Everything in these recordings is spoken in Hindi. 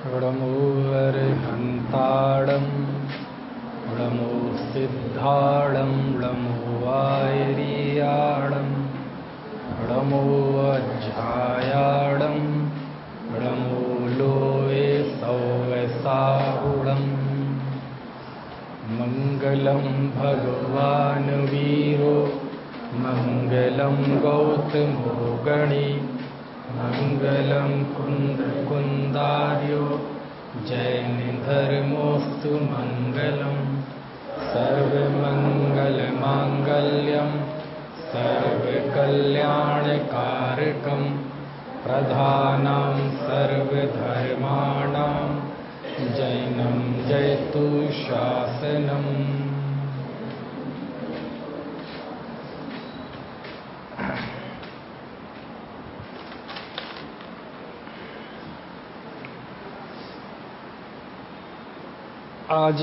ळमोऽर्हन्ताडं ळमो सिद्धाडं ळमो वायरियाडं ळमो अज्झायाडं ळमो लोवे सौवसाहुडं मङ्गलं भगवान् वीरो मङ्गलं गौतमो गणी मङ्गलं कुन्दार्यो जैनधर्मोऽस्तु मङ्गलं सर्वमङ्गलमाङ्गल्यं सर्वकल्याणकारकं प्रधानं सर्वधर्माणां जैनं जयतु शासनम्। आज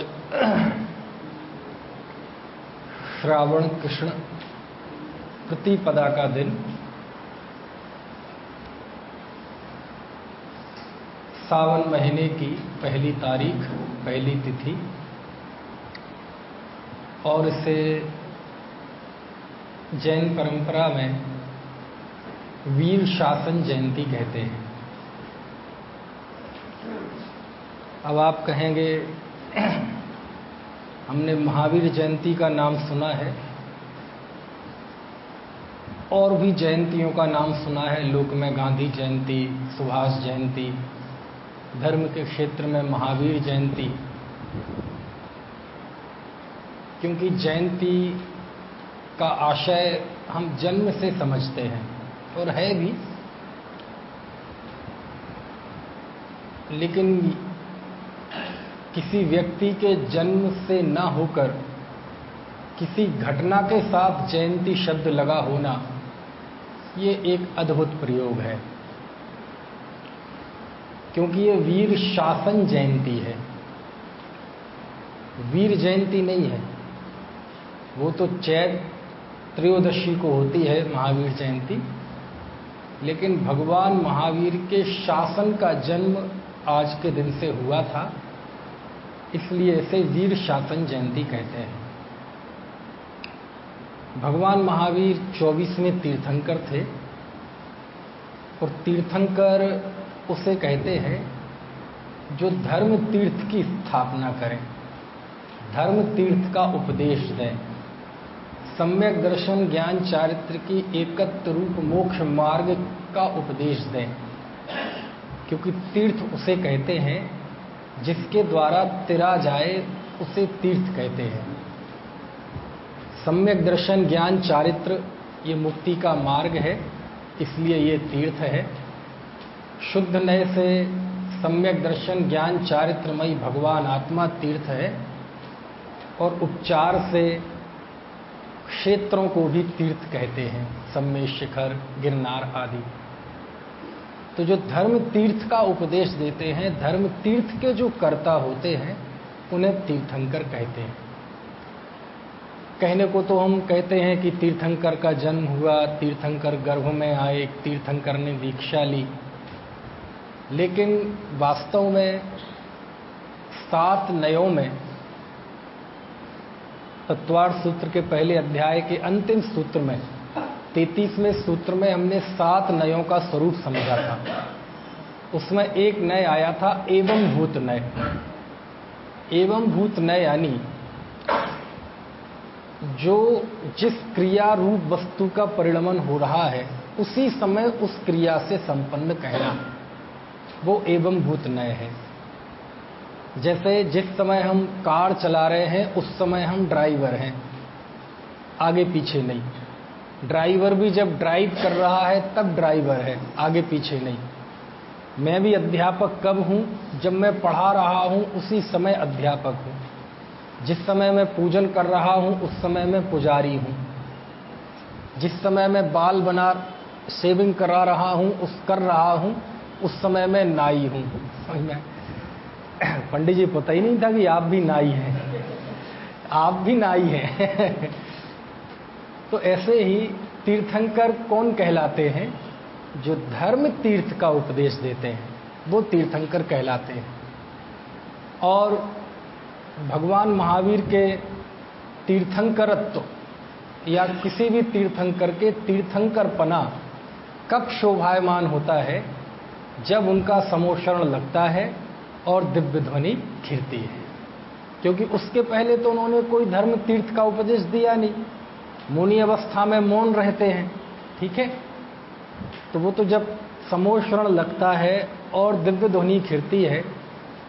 श्रावण कृष्ण प्रतिपदा का दिन, सावन महीने की पहली तारीख, पहली तिथि, और इसे जैन परंपरा में वीर शासन जयंती कहते हैं। अब आप कहेंगे हमने महावीर जयंती का नाम सुना है और भी जयंतियों का नाम सुना है, लोक में गांधी जयंती, सुभाष जयंती, धर्म के क्षेत्र में महावीर जयंती। क्योंकि जयंती का आशय हम जन्म से समझते हैं और है भी, लेकिन किसी व्यक्ति के जन्म से न होकर किसी घटना के साथ जयंती शब्द लगा होना, ये एक अद्भुत प्रयोग है। क्योंकि ये वीर शासन जयंती है, वीर जयंती नहीं है। वो तो चैत्र त्रयोदशी को होती है महावीर जयंती, लेकिन भगवान महावीर के शासन का जन्म आज के दिन से हुआ था, इसलिए इसे वीर शासन जयंती कहते हैं। भगवान महावीर 24वें तीर्थंकर थे और तीर्थंकर उसे कहते हैं जो धर्म तीर्थ की स्थापना करें, धर्म तीर्थ का उपदेश दें, सम्यक दर्शन ज्ञान चारित्र की एकत्र रूप मोक्ष मार्ग का उपदेश दें। क्योंकि तीर्थ उसे कहते हैं जिसके द्वारा तिरा जाए, उसे तीर्थ कहते हैं। सम्यक दर्शन ज्ञान चारित्र ये मुक्ति का मार्ग है, इसलिए ये तीर्थ है। शुद्ध नय से सम्यक दर्शन ज्ञान चारित्रमयी भगवान आत्मा तीर्थ है, और उपचार से क्षेत्रों को भी तीर्थ कहते हैं, सम्मेश शिखर, गिरनार आदि। तो जो धर्म तीर्थ का उपदेश देते हैं, धर्म तीर्थ के जो कर्ता होते हैं, उन्हें तीर्थंकर कहते हैं। कहने को तो हम कहते हैं कि तीर्थंकर का जन्म हुआ, तीर्थंकर गर्भ में आए, तीर्थंकर ने दीक्षा ली, लेकिन वास्तव में 7 नयों में तत्वार्थ सूत्र के पहले अध्याय के अंतिम सूत्र में 33वें सूत्र में हमने 7 नयों का स्वरूप समझा था। उसमें एक नय आया था एवं भूत नय। एवं भूत नय यानी जो जिस क्रिया रूप वस्तु का परिणमन हो रहा है, उसी समय उस क्रिया से संपन्न कहना, वो एवं भूत नय है। जैसे जिस समय हम कार चला रहे हैं उस समय हम ड्राइवर हैं, आगे पीछे नहीं। ड्राइवर भी जब ड्राइव कर रहा है तब ड्राइवर है, आगे पीछे नहीं। मैं भी अध्यापक कब हूँ? जब मैं पढ़ा रहा हूँ उसी समय अध्यापक हूँ। जिस समय मैं पूजन कर रहा हूँ उस समय मैं पुजारी हूँ। जिस समय मैं बाल बना शेविंग करा रहा हूँ उस समय मैं नाई हूँ। समझ में? पंडित जी पता ही नहीं था कि आप भी नाई हैं, आप भी नाई हैं। तो ऐसे ही तीर्थंकर कौन कहलाते हैं? जो धर्म तीर्थ का उपदेश देते हैं, वो तीर्थंकर कहलाते हैं। और भगवान महावीर के तीर्थंकरत्व या किसी भी तीर्थंकर के तीर्थंकरपना कब शोभायमान होता है? जब उनका समोशरण लगता है और दिव्य ध्वनि खिरती है। क्योंकि उसके पहले तो उन्होंने कोई धर्म तीर्थ का उपदेश दिया नहीं, मुनि अवस्था में मौन रहते हैं, ठीक है। तो वो तो जब समोशरण लगता है और दिव्य ध्वनि खिरती है,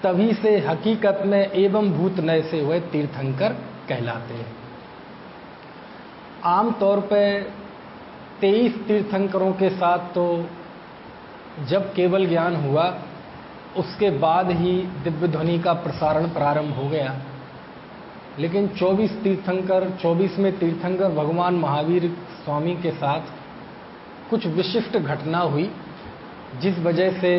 तभी से हकीकत में एवं भूत नय से हुए तीर्थंकर कहलाते हैं। आमतौर पे 23 तीर्थंकरों के साथ तो जब केवल ज्ञान हुआ उसके बाद ही दिव्य ध्वनि का प्रसारण प्रारंभ हो गया। लेकिन 24वें तीर्थंकर भगवान महावीर स्वामी के साथ कुछ विशिष्ट घटना हुई, जिस वजह से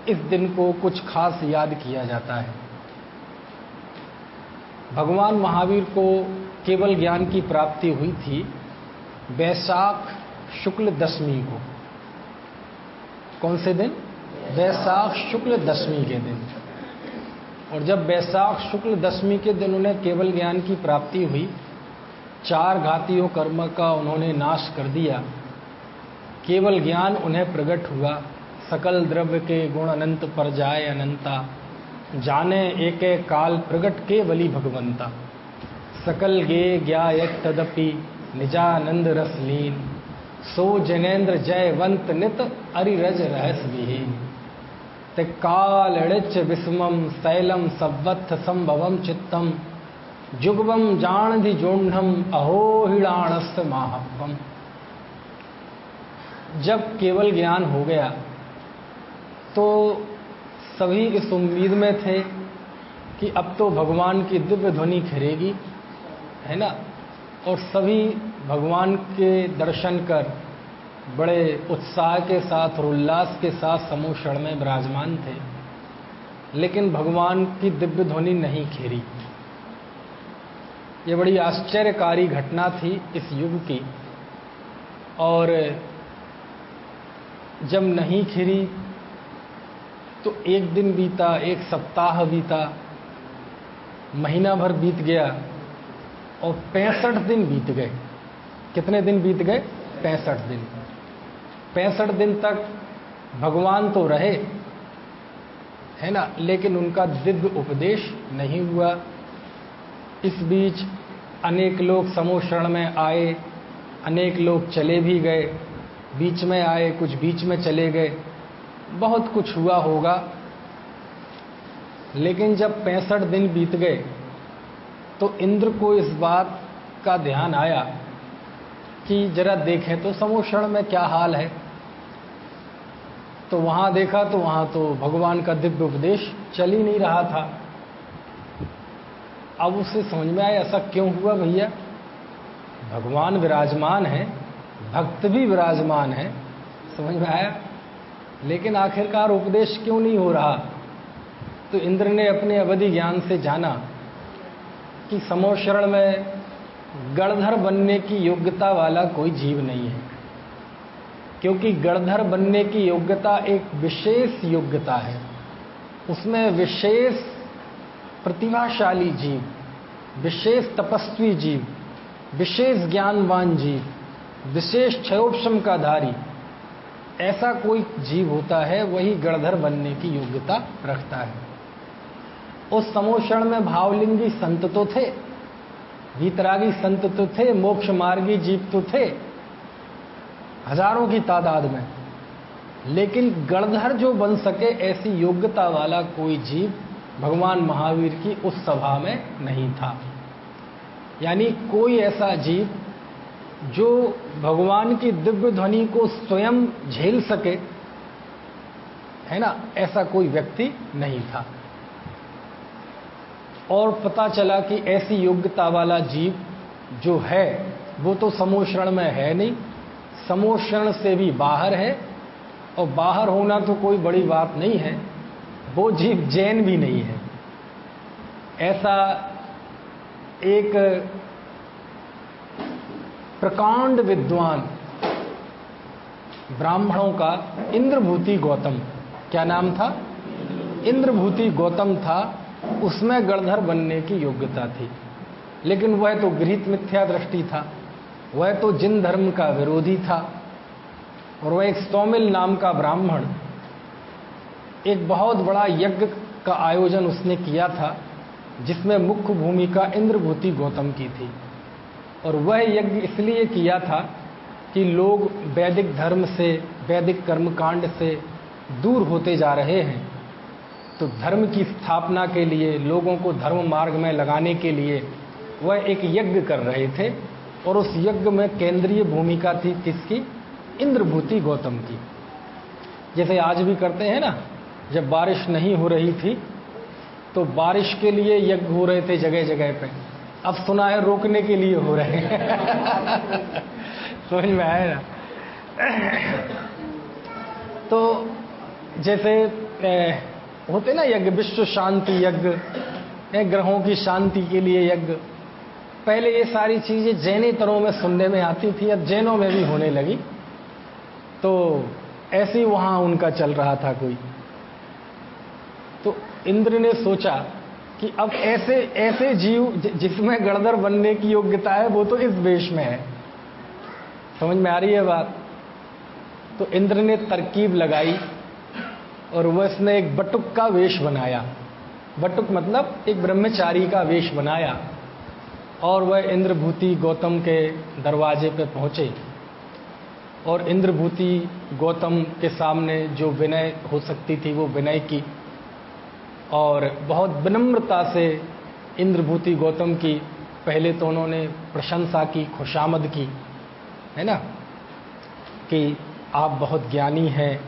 इस दिन को कुछ खास याद किया जाता है। भगवान महावीर को केवल ज्ञान की प्राप्ति हुई थी वैशाख शुक्ल दशमी को। कौन से दिन? वैशाख शुक्ल दशमी के दिन। और जब वैशाख शुक्ल दशमी के दिन उन्हें केवल ज्ञान की प्राप्ति हुई, 4 घातीय कर्म का उन्होंने नाश कर दिया, केवल ज्ञान उन्हें प्रकट हुआ। सकल द्रव्य के गुण अनंत पर जाए अनंता, जाने एक काल प्रगट केवली भगवंता। सकल गे ज्ञायक तदपि निजानंद रसलीन, सो जनेन्द्र जयवंत नित अरिरज रहस विहीन। ते काल ऋच विस्मम शैलम सवत्थ संभवम चित्तम, जुगवम जाणधि जोंढम अहो हिणाणस्त माहत्वम। जब केवल ज्ञान हो गया तो सभी इस उम्मीद में थे कि अब तो भगवान की दिव्य ध्वनि खिरेगी, है ना। और सभी भगवान के दर्शन कर बड़े उत्साह के साथ और उल्लास के साथ समोशरण में विराजमान थे। लेकिन भगवान की दिव्य ध्वनि नहीं खिरी। ये बड़ी आश्चर्यकारी घटना थी इस युग की। और जब नहीं खिरी तो एक दिन बीता, एक सप्ताह बीता, महीना भर बीत गया और 65 दिन बीत गए। कितने दिन बीत गए? 65 दिन। 65 दिन तक भगवान तो रहे, है ना, लेकिन उनका दिव्य उपदेश नहीं हुआ। इस बीच अनेक लोग समोशरण में आए, अनेक लोग चले भी गए, बीच में आए, कुछ बीच में चले गए, बहुत कुछ हुआ होगा। लेकिन जब 65 दिन बीत गए तो इंद्र को इस बात का ध्यान आया कि जरा देखें तो समोशरण में क्या हाल है। तो वहां देखा तो वहां तो भगवान का दिव्य उपदेश चल ही नहीं रहा था। अब उसे समझ में आया ऐसा क्यों हुआ भैया? भगवान विराजमान है, भक्त भी विराजमान है, समझ में आया, लेकिन आखिरकार उपदेश क्यों नहीं हो रहा? तो इंद्र ने अपने अवधि ज्ञान से जाना कि समोशरण में गणधर बनने की योग्यता वाला कोई जीव नहीं है। क्योंकि गणधर बनने की योग्यता एक विशेष योग्यता है, उसमें विशेष प्रतिभाशाली जीव, विशेष तपस्वी जीव, विशेष ज्ञानवान जीव, विशेष क्षयोपशम का धारी, ऐसा कोई जीव होता है, वही गणधर बनने की योग्यता रखता है। उस समोशरण में भावलिंगी संत तो थे, वीतरागी संत तो थे, मोक्ष मार्गी जीव तो थे हजारों की तादाद में, लेकिन गणधर जो बन सके ऐसी योग्यता वाला कोई जीव भगवान महावीर की उस सभा में नहीं था। यानी कोई ऐसा जीव जो भगवान की दिव्य ध्वनि को स्वयं झेल सके, है ना, ऐसा कोई व्यक्ति नहीं था। और पता चला कि ऐसी योग्यता वाला जीव जो है वो तो समोशरण में है नहीं, समोशरण से भी बाहर है। और बाहर होना तो कोई बड़ी बात नहीं है, वो जीव जैन भी नहीं है। ऐसा एक प्रकांड विद्वान ब्राह्मणों का इंद्रभूति गौतम, क्या नाम था? इंद्रभूति गौतम था। उसमें गणधर बनने की योग्यता थी, लेकिन वह तो गृहीत मिथ्या दृष्टि था, वह तो जिन धर्म का विरोधी था। और वह एक सौमिल नाम का ब्राह्मण, एक बहुत बड़ा यज्ञ का आयोजन उसने किया था, जिसमें मुख्य भूमिका इंद्रभूति गौतम की थी। और वह यज्ञ इसलिए किया था कि लोग वैदिक धर्म से, वैदिक कर्मकांड से दूर होते जा रहे हैं, तो धर्म की स्थापना के लिए, लोगों को धर्म मार्ग में लगाने के लिए वह एक यज्ञ कर रहे थे। और उस यज्ञ में केंद्रीय भूमिका थी किसकी? इंद्रभूति गौतम की। जैसे आज भी करते हैं ना, जब बारिश नहीं हो रही थी तो बारिश के लिए यज्ञ हो रहे थे जगह जगह पे। अब सुना है रोकने के लिए हो रहे हैं। समझ में आया ना? तो जैसे होते ना यज्ञ, विश्व शांति यज्ञ, ग्रहों की शांति के लिए यज्ञ। पहले ये सारी चीजें जैनेतरों में सुनने में आती थी, अब जैनों में भी होने लगी। तो ऐसे ही वहां उनका चल रहा था कोई। तो इंद्र ने सोचा कि अब ऐसे ऐसे जीव जिसमें गणधर बनने की योग्यता है, वो तो इस वेश में है। समझ में आ रही है बात? तो इंद्र ने तरकीब लगाई और वह उसने एक बटुक का वेश बनाया। बटुक मतलब एक ब्रह्मचारी का वेश बनाया। और वह इंद्रभूति गौतम के दरवाजे पे पहुंचे और इंद्रभूति गौतम के सामने जो विनय हो सकती थी वो विनय की, और बहुत विनम्रता से इंद्रभूति गौतम की पहले तो उन्होंने प्रशंसा की, खुशामद की, है ना, कि आप बहुत ज्ञानी हैं,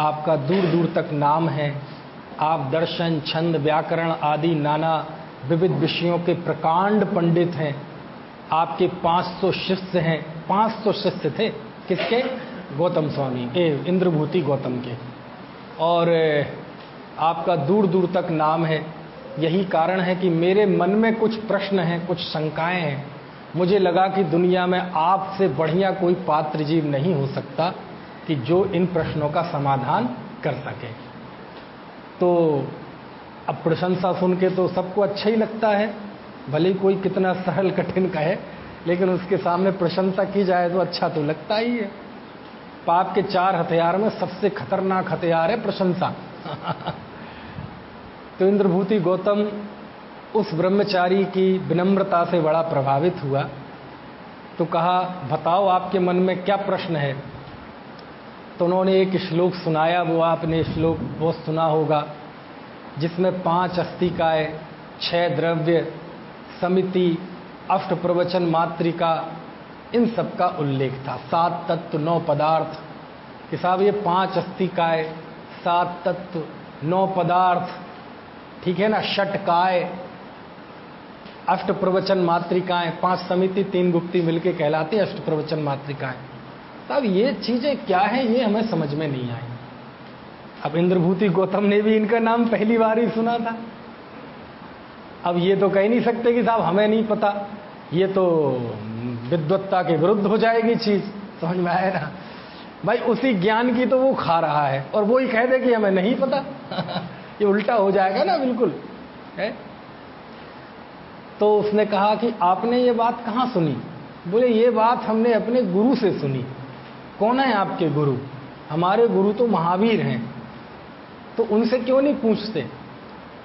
आपका दूर दूर तक नाम है, आप दर्शन, छंद, व्याकरण आदि नाना विविध विषयों के प्रकांड पंडित हैं, आपके 500 शिष्य हैं। 500 शिष्य थे किसके? गौतम स्वामी, इंद्रभूति गौतम के। और आपका दूर दूर तक नाम है। यही कारण है कि मेरे मन में कुछ प्रश्न हैं, कुछ शंकाएं हैं। मुझे लगा कि दुनिया में आपसे बढ़िया कोई पात्र जीव नहीं हो सकता कि जो इन प्रश्नों का समाधान कर सके। तो अब प्रशंसा सुन के तो सबको अच्छा ही लगता है, भले ही कोई कितना सरल कठिन कहे, लेकिन उसके सामने प्रशंसा की जाए तो अच्छा तो लगता ही है। पाप के 4 हथियार में सबसे खतरनाक हथियार है प्रशंसा। तो इंद्रभूति गौतम उस ब्रह्मचारी की विनम्रता से बड़ा प्रभावित हुआ। तो कहा, बताओ आपके मन में क्या प्रश्न है? तो उन्होंने एक श्लोक सुनाया। वो आपने श्लोक बहुत सुना होगा, जिसमें 5 अस्तिकाएँ, 6 द्रव्य, समिति, अष्ट प्रवचन, मातृका, इन सब का उल्लेख था। 7 तत्व, 9 पदार्थ। कि साहब ये 5 अस्तिकाएँ, 7 तत्व, 9 पदार्थ, ठीक है ना, षटकाय, अष्ट प्रवचन मातृकाएं, 5 समिति, 3 गुप्ती मिलके कहलाती है अष्ट प्रवचन मातृकाएं। तब ये चीजें क्या हैं, ये हमें समझ में नहीं आई। अब इंद्रभूति गौतम ने भी इनका नाम पहली बार ही सुना था। अब ये तो कह नहीं सकते कि साहब हमें नहीं पता, ये तो विद्वत्ता के विरुद्ध हो जाएगी चीज। समझ में आया ना भाई? उसी ज्ञान की तो वो खा रहा है और वो ही कह दे कि हमें नहीं पता। ये उल्टा हो जाएगा ना, बिल्कुल है। तो उसने कहा कि आपने ये बात कहाँ सुनी? बोले ये बात हमने अपने गुरु से सुनी। कौन है आपके गुरु? हमारे गुरु तो महावीर हैं। तो उनसे क्यों नहीं पूछते?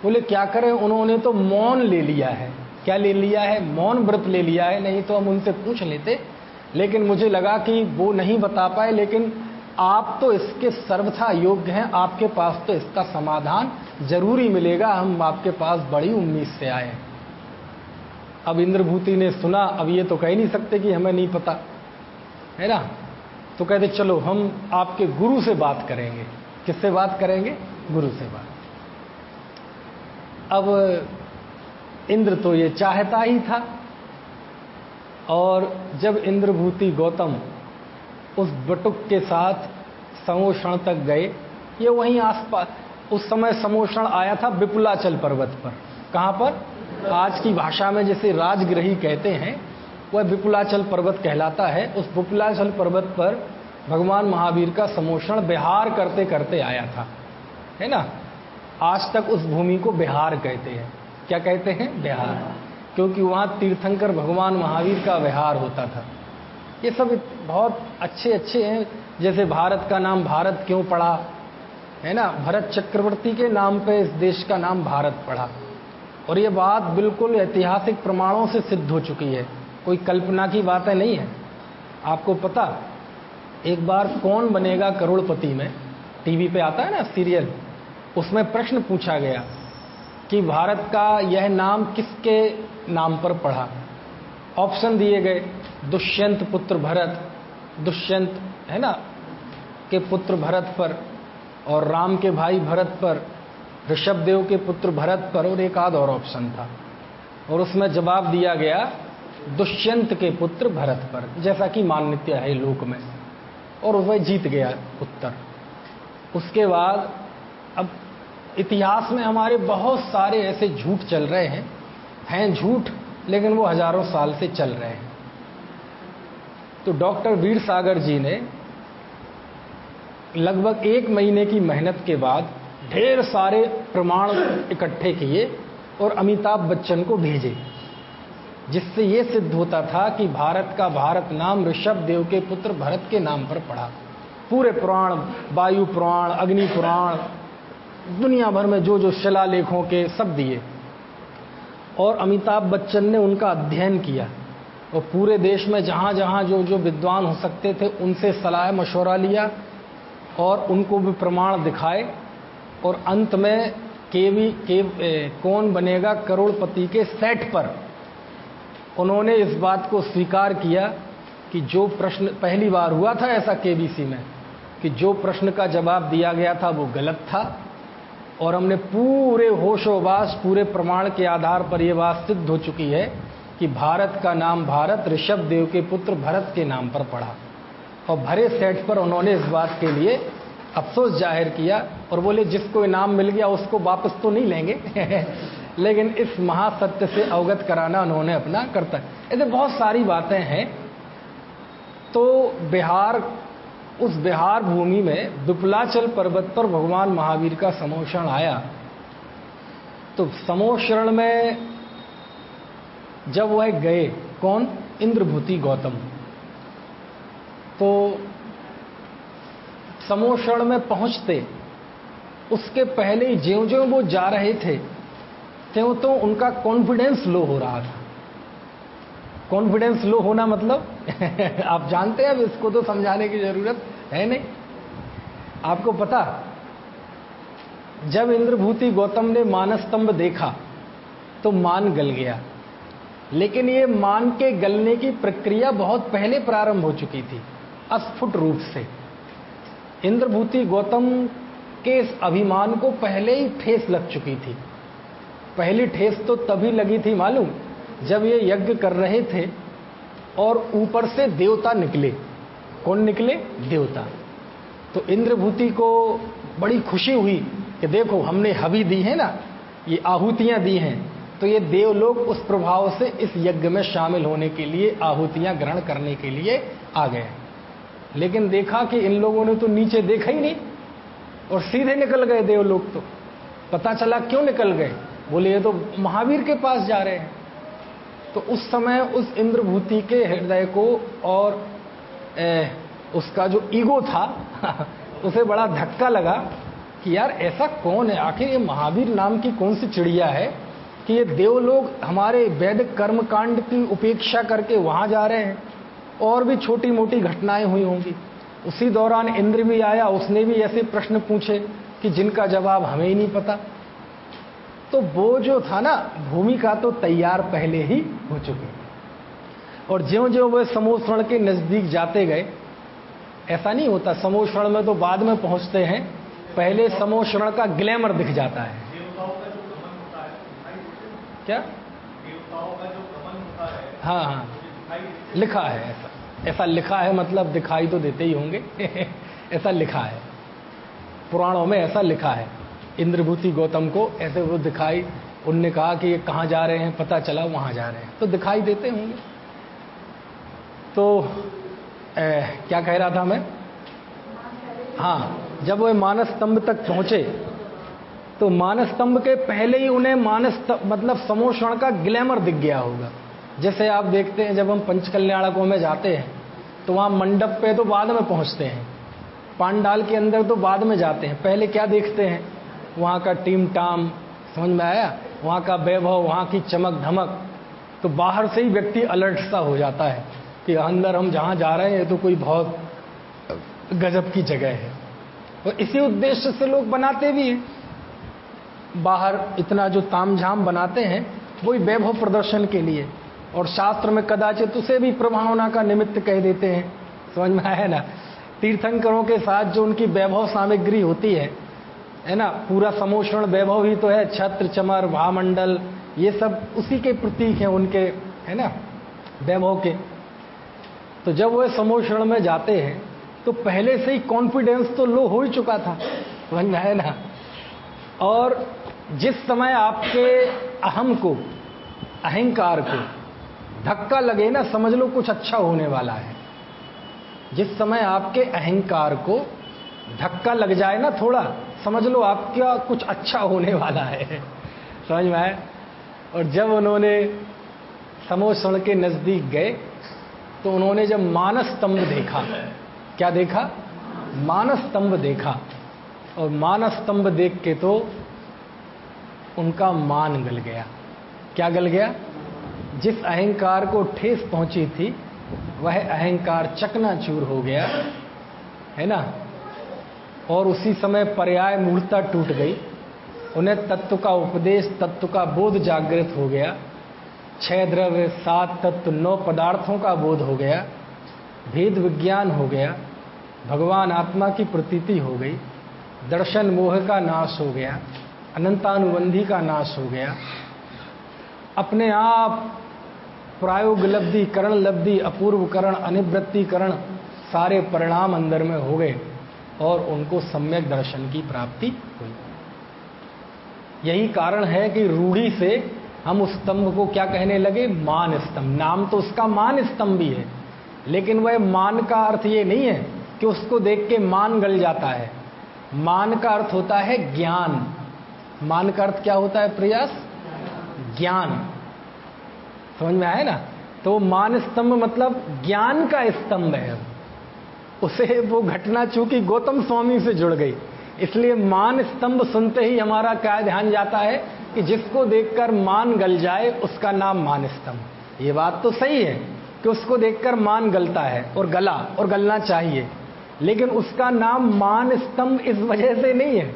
बोले क्या करें, उन्होंने तो मौन ले लिया है। क्या ले लिया है? मौन व्रत ले लिया है। नहीं तो हम उनसे पूछ लेते, लेकिन मुझे लगा कि वो नहीं बता पाए। लेकिन आप तो इसके सर्वथा योग्य हैं, आपके पास तो इसका समाधान जरूरी मिलेगा। हम आपके पास बड़ी उम्मीद से आए। अब इंद्रभूति ने सुना, अब ये तो कह नहीं सकते कि हमें नहीं पता, है ना। तो कहते चलो हम आपके गुरु से बात करेंगे। किससे बात करेंगे? गुरु से बात। अब इंद्र तो ये चाहता ही था। और जब इंद्रभूति गौतम उस बटुक के साथ समोषण तक गए, ये वहीं आसपास, उस समय समोषण आया था विपुलाचल पर्वत पर। कहाँ पर? आज की भाषा में जैसे राजगृही कहते हैं, वह विपुलाचल पर्वत कहलाता है। उस विपुलाचल पर्वत पर भगवान महावीर का समोषण विहार करते करते आया था। है ना। आज तक उस भूमि को बिहार कहते हैं। क्या कहते हैं? बिहार, क्योंकि वहाँ तीर्थंकर भगवान महावीर का विहार होता था। ये सब बहुत अच्छे अच्छे हैं। जैसे भारत का नाम भारत क्यों पड़ा, है ना, भरत चक्रवर्ती के नाम पे इस देश का नाम भारत पड़ा। और ये बात बिल्कुल ऐतिहासिक प्रमाणों से सिद्ध हो चुकी है, कोई कल्पना की बातें नहीं है। आपको पता, एक बार कौन बनेगा करोड़पति में टीवी पे आता है ना सीरियल, उसमें प्रश्न पूछा गया कि भारत का यह नाम किसके नाम पर पड़ा। ऑप्शन दिए गए, दुष्यंत पुत्र भरत, दुष्यंत है ना के पुत्र भरत पर, और राम के भाई भरत पर, ऋषभदेव के पुत्र भरत पर, और एक आध और ऑप्शन था। और उसमें जवाब दिया गया दुष्यंत के पुत्र भरत पर, जैसा कि मान्यता है लोक में, और वह जीत गया उत्तर। उसके बाद अब इतिहास में हमारे बहुत सारे ऐसे झूठ चल रहे हैं झूठ, लेकिन वो हजारों साल से चल रहे हैं। तो डॉक्टर वीर सागर जी ने लगभग 1 महीने की मेहनत के बाद ढेर सारे प्रमाण इकट्ठे किए और अमिताभ बच्चन को भेजे, जिससे ये सिद्ध होता था कि भारत का भारत नाम ऋषभदेव के पुत्र भरत के नाम पर पड़ा। पूरे पुराण, वायु पुराण, अग्नि पुराण, दुनिया भर में जो जो शिलालेखों के सब दिए, और अमिताभ बच्चन ने उनका अध्ययन किया और पूरे देश में जहाँ जहाँ जो जो विद्वान हो सकते थे उनसे सलाह मशवरा लिया और उनको भी प्रमाण दिखाए। और अंत में कौन बनेगा करोड़पति के सेट पर उन्होंने इस बात को स्वीकार किया कि जो प्रश्न पहली बार हुआ था ऐसा केबीसी में, कि जो प्रश्न का जवाब दिया गया था वो गलत था, और हमने पूरे होशोबाश पूरे प्रमाण के आधार पर यह बात सिद्ध हो चुकी है कि भारत का नाम भारत ऋषभदेव के पुत्र भरत के नाम पर पड़ा। और भरे सेट पर उन्होंने इस बात के लिए अफसोस जाहिर किया और बोले जिसको इनाम मिल गया उसको वापस तो नहीं लेंगे लेकिन इस महासत्य से अवगत कराना उन्होंने अपना कर्तव्य। ऐसे बहुत सारी बातें हैं। तो बिहार, उस बिहार भूमि में विपुलाचल पर्वत पर भगवान महावीर का समोषण आया। तो समोषण में जब वह गए, कौन? इंद्रभूति गौतम। तो समोषण में पहुंचते उसके पहले ही ज्यों-ज्यों वो जा रहे थे त्यों तो उनका कॉन्फिडेंस लो हो रहा था। कॉन्फिडेंस लो होना मतलब आप जानते हैं, अब इसको तो समझाने की जरूरत है नहीं। आपको पता, जब इंद्रभूति गौतम ने मानस्तंभ देखा तो मान गल गया, लेकिन ये मान के गलने की प्रक्रिया बहुत पहले प्रारंभ हो चुकी थी, अस्फुट रूप से। इंद्रभूति गौतम के इस अभिमान को पहले ही ठेस लग चुकी थी। पहली ठेस तो तभी लगी थी मालूम, जब ये यज्ञ कर रहे थे और ऊपर से देवता निकले। कौन निकले? देवता। तो इंद्रभूति को बड़ी खुशी हुई कि देखो हमने हवि दी है ना, ये आहुतियां दी हैं, तो ये देवलोग उस प्रभाव से इस यज्ञ में शामिल होने के लिए, आहुतियां ग्रहण करने के लिए आ गए। लेकिन देखा कि इन लोगों ने तो नीचे देखा ही नहीं और सीधे निकल गए देवलोग। तो पता चला क्यों निकल गए, बोले ये तो महावीर के पास जा रहे हैं। तो उस समय उस इंद्रभूति के हृदय को और उसका जो ईगो था उसे बड़ा धक्का लगा कि यार ऐसा कौन है, आखिर ये महावीर नाम की कौन सी चिड़िया है कि ये देवलोग हमारे वैदिक कर्मकांड की उपेक्षा करके वहां जा रहे हैं। और भी छोटी मोटी घटनाएं हुई होंगी। उसी दौरान इंद्र भी आया, उसने भी ऐसे प्रश्न पूछे कि जिनका जवाब हमें ही नहीं पता। तो वो जो था ना, भूमिका तो तैयार पहले ही हो चुकी। और ज्यों-ज्यों वे समोषण के नजदीक जाते गए, ऐसा नहीं होता समोषण में तो बाद में पहुंचते हैं, पहले समोषण का ग्लैमर दिख जाता है। क्या? देवताओं का जो गमन होता है, हाँ, लिखा है ऐसा लिखा है, मतलब दिखाई तो देते ही होंगे ऐसा लिखा है पुराणों में, ऐसा लिखा है। इंद्रभूति गौतम को ऐसे वो दिखाई, उनने कहा कि ये कहाँ जा रहे हैं, पता चला वहां जा रहे हैं, तो दिखाई देते होंगे। तो क्या कह रहा था मैं? हाँ, जब वह मानस स्तंभ तक पहुंचे तो मानस स्तंभ के पहले ही उन्हें मतलब समोषण का ग्लैमर दिख गया होगा। जैसे आप देखते हैं जब हम पंचकल्याणकों में जाते हैं तो वहां मंडप पे तो बाद में पहुंचते हैं, पांडाल के अंदर तो बाद में जाते हैं, पहले क्या देखते हैं? वहां का टीम टाम, समझ में आया? वहां का वैभव, वहां की चमक धमक। तो बाहर से ही व्यक्ति अलर्ट सा हो जाता है कि अंदर हम जहां जा रहे हैं तो कोई बहुत गजब की जगह है। और इसी उद्देश्य से लोग बनाते भी हैं। बाहर इतना जो तामझाम बनाते हैं वही वैभव प्रदर्शन के लिए, और शास्त्र में कदाचित उसे भी प्रभावना का निमित्त कह देते हैं। समझ में आया ना? तीर्थंकरों के साथ जो उनकी वैभव सामग्री होती है ना, पूरा समोषण वैभव ही तो है, छत्र चमर भामंडल, ये सब उसी के प्रतीक हैं उनके, है ना, वैभव के। तो जब वह समोषण में जाते हैं तो पहले से ही कॉन्फिडेंस तो लो हो ही चुका था, समझ में आया ना? और जिस समय आपके अहम को, अहंकार को धक्का लगे ना, समझ लो कुछ अच्छा होने वाला है। जिस समय आपके अहंकार को धक्का लग जाए ना थोड़ा, समझ लो आपका कुछ अच्छा होने वाला है। समझ में आया? और जब उन्होंने समोषण के नजदीक गए तो उन्होंने जब मानस स्तंभ देखा, क्या देखा? मानस स्तंभ देखा। और मानस स्तंभ देख के तो उनका मान गल गया। क्या गल गया? जिस अहंकार को ठेस पहुंची थी वह अहंकार चकनाचूर हो गया, है ना? और उसी समय पर्याय मूर्ता टूट गई। उन्हें तत्व का उपदेश, तत्व का बोध जागृत हो गया। 6 द्रव्य, 7 तत्व, 9 पदार्थों का बोध हो गया। भेद विज्ञान हो गया। भगवान आत्मा की प्रतीति हो गई। दर्शन मोह का नाश हो गया। अनंतानुबंधी का नाश हो गया। अपने आप प्रायोगलब्धि, करण लब्धि, अपूर्वकरण, अनिवृत्तिकरण सारे परिणाम अंदर में हो गए और उनको सम्यक दर्शन की प्राप्ति हुई। यही कारण है कि रूढ़ी से हम उस स्तंभ को क्या कहने लगे? मान स्तंभ। नाम तो उसका मान स्तंभ भी है, लेकिन वह मान का अर्थ ये नहीं है कि उसको देख के मान गल जाता है। मान का अर्थ होता है ज्ञान। मान का अर्थ क्या होता है प्रयास? ज्ञान। समझ में आया ना? तो मान स्तंभ मतलब ज्ञान का स्तंभ है। उसे वो घटना चूंकि गौतम स्वामी से जुड़ गई, इसलिए मान स्तंभ सुनते ही हमारा क्या ध्यान जाता है कि जिसको देखकर मान गल जाए उसका नाम मान स्तंभ। ये बात तो सही है कि उसको देखकर मान गलता है और गला और गलना चाहिए, लेकिन उसका नाम मान स्तंभ इस वजह से नहीं है।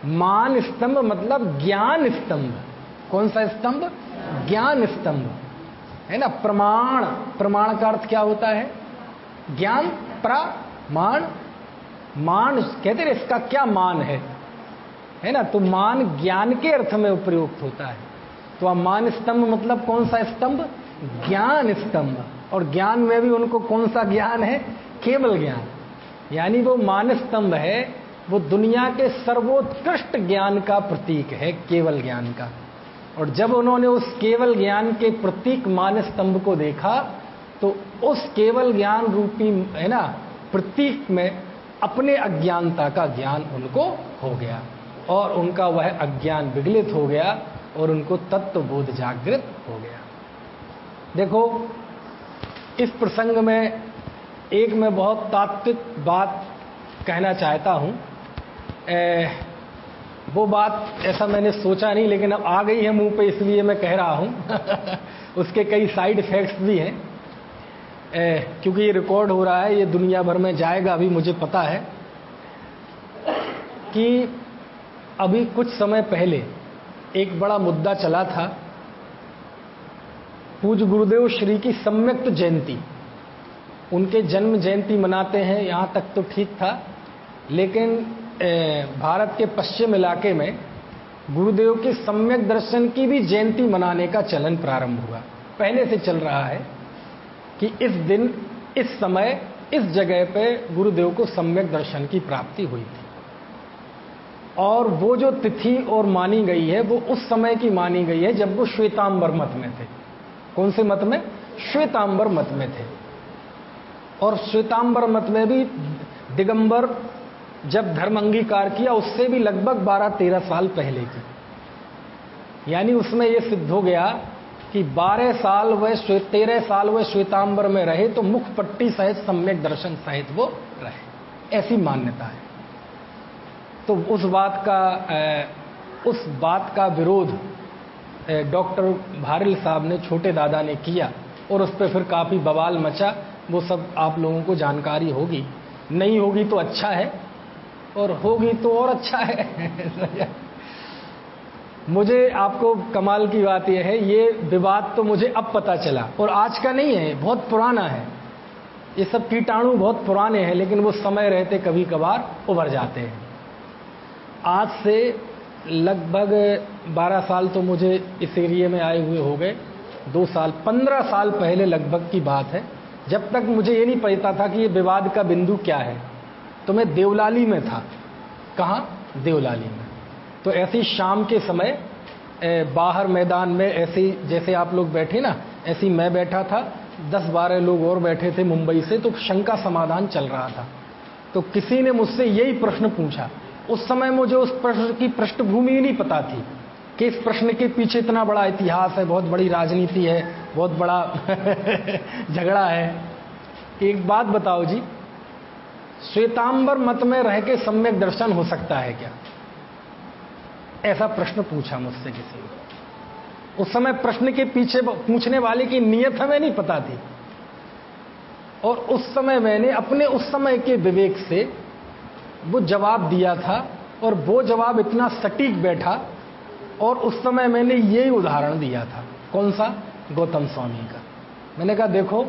मान स्तंभ मतलब ज्ञान स्तंभ। कौन सा स्तंभ? ज्ञान स्तंभ, है ना? प्रमाण। प्रमाण का अर्थ क्या होता है? ज्ञान। प्रमाण, मान कहते हैं इसका क्या मान है ना? तो मान ज्ञान के अर्थ में प्रयुक्त होता है। तो अब मान स्तंभ मतलब कौन सा स्तंभ? ज्ञान स्तंभ। और ज्ञान में भी उनको कौन सा ज्ञान है? केवल ज्ञान। यानी वो मान स्तंभ है, वो दुनिया के सर्वोत्कृष्ट ज्ञान का प्रतीक है, केवल ज्ञान का। और जब उन्होंने उस केवल ज्ञान के प्रतीक मान स्तंभ को देखा तो उस केवल ज्ञान रूपी, है ना, प्रतीक में अपने अज्ञानता का ज्ञान उनको हो गया और उनका वह अज्ञान विगलित हो गया और उनको तत्वबोध जागृत हो गया। देखो, इस प्रसंग में एक मैं बहुत तात्विक बात कहना चाहता हूं। वो बात ऐसा मैंने सोचा नहीं, लेकिन अब आ गई है मुंह पे इसलिए मैं कह रहा हूं। उसके कई साइड इफेक्ट्स भी हैं, क्योंकि ये रिकॉर्ड हो रहा है, ये दुनिया भर में जाएगा। अभी मुझे पता है कि अभी कुछ समय पहले एक बड़ा मुद्दा चला था, पूज्य गुरुदेव श्री की सम्यक्त जयंती। उनके जन्म जयंती मनाते हैं, यहां तक तो ठीक था, लेकिन भारत के पश्चिम इलाके में गुरुदेव के सम्यक दर्शन की भी जयंती मनाने का चलन प्रारंभ हुआ। पहले से चल रहा है कि इस दिन, इस समय, इस जगह पे गुरुदेव को सम्यक दर्शन की प्राप्ति हुई थी। और वो जो तिथि और मानी गई है वो उस समय की मानी गई है जब वो श्वेतांबर मत में थे। कौन से मत में? श्वेतांबर मत में थे। और श्वेतांबर मत में भी दिगंबर जब धर्म अंगीकार किया उससे भी लगभग 12-13 साल पहले की। यानी उसमें यह सिद्ध हो गया कि 12 साल व 13 साल वे श्वेतांबर में रहे तो मुख पट्टी सहित सम्यक दर्शन सहित वो रहे, ऐसी मान्यता है। तो उस बात का विरोध डॉक्टर भारिल साहब ने, छोटे दादा ने किया और उस पर फिर काफ़ी बवाल मचा। वो सब आप लोगों को जानकारी होगी, नहीं होगी तो अच्छा है और होगी तो और अच्छा है। मुझे आपको कमाल की बात यह है, ये विवाद तो मुझे अब पता चला और आज का नहीं है, बहुत पुराना है। ये सब कीटाणु बहुत पुराने हैं, लेकिन वो समय रहते कभी कभार उभर जाते हैं। आज से लगभग 12 साल तो मुझे इस एरिया में आए हुए हो गए, 2 साल 15 साल पहले लगभग की बात है, जब तक मुझे ये नहीं पता था कि ये विवाद का बिंदु क्या है। तो मैं देवलाली में था। कहाँ? देवलाली में। तो ऐसी शाम के समय बाहर मैदान में ऐसे जैसे आप लोग बैठे ना, ऐसी मैं बैठा था, 10-12 लोग और बैठे थे मुंबई से। तो शंका समाधान चल रहा था। तो किसी ने मुझसे यही प्रश्न पूछा। उस समय मुझे उस प्रश्न की पृष्ठभूमि नहीं पता थी कि इस प्रश्न के पीछे इतना बड़ा इतिहास है, बहुत बड़ी राजनीति है, बहुत बड़ा झगड़ा है। एक बात बताओ जी, श्वेतांबर मत में रह के सम्यक दर्शन हो सकता है क्या? ऐसा प्रश्न पूछा मुझसे किसी ने। उस समय प्रश्न के पीछे पूछने वाले की नीयत हमें नहीं पता थी, और उस समय मैंने अपने उस समय के विवेक से वो जवाब दिया था, और वो जवाब इतना सटीक बैठा। और उस समय मैंने यही उदाहरण दिया था। कौन सा? गौतम स्वामी का। मैंने कहा देखो,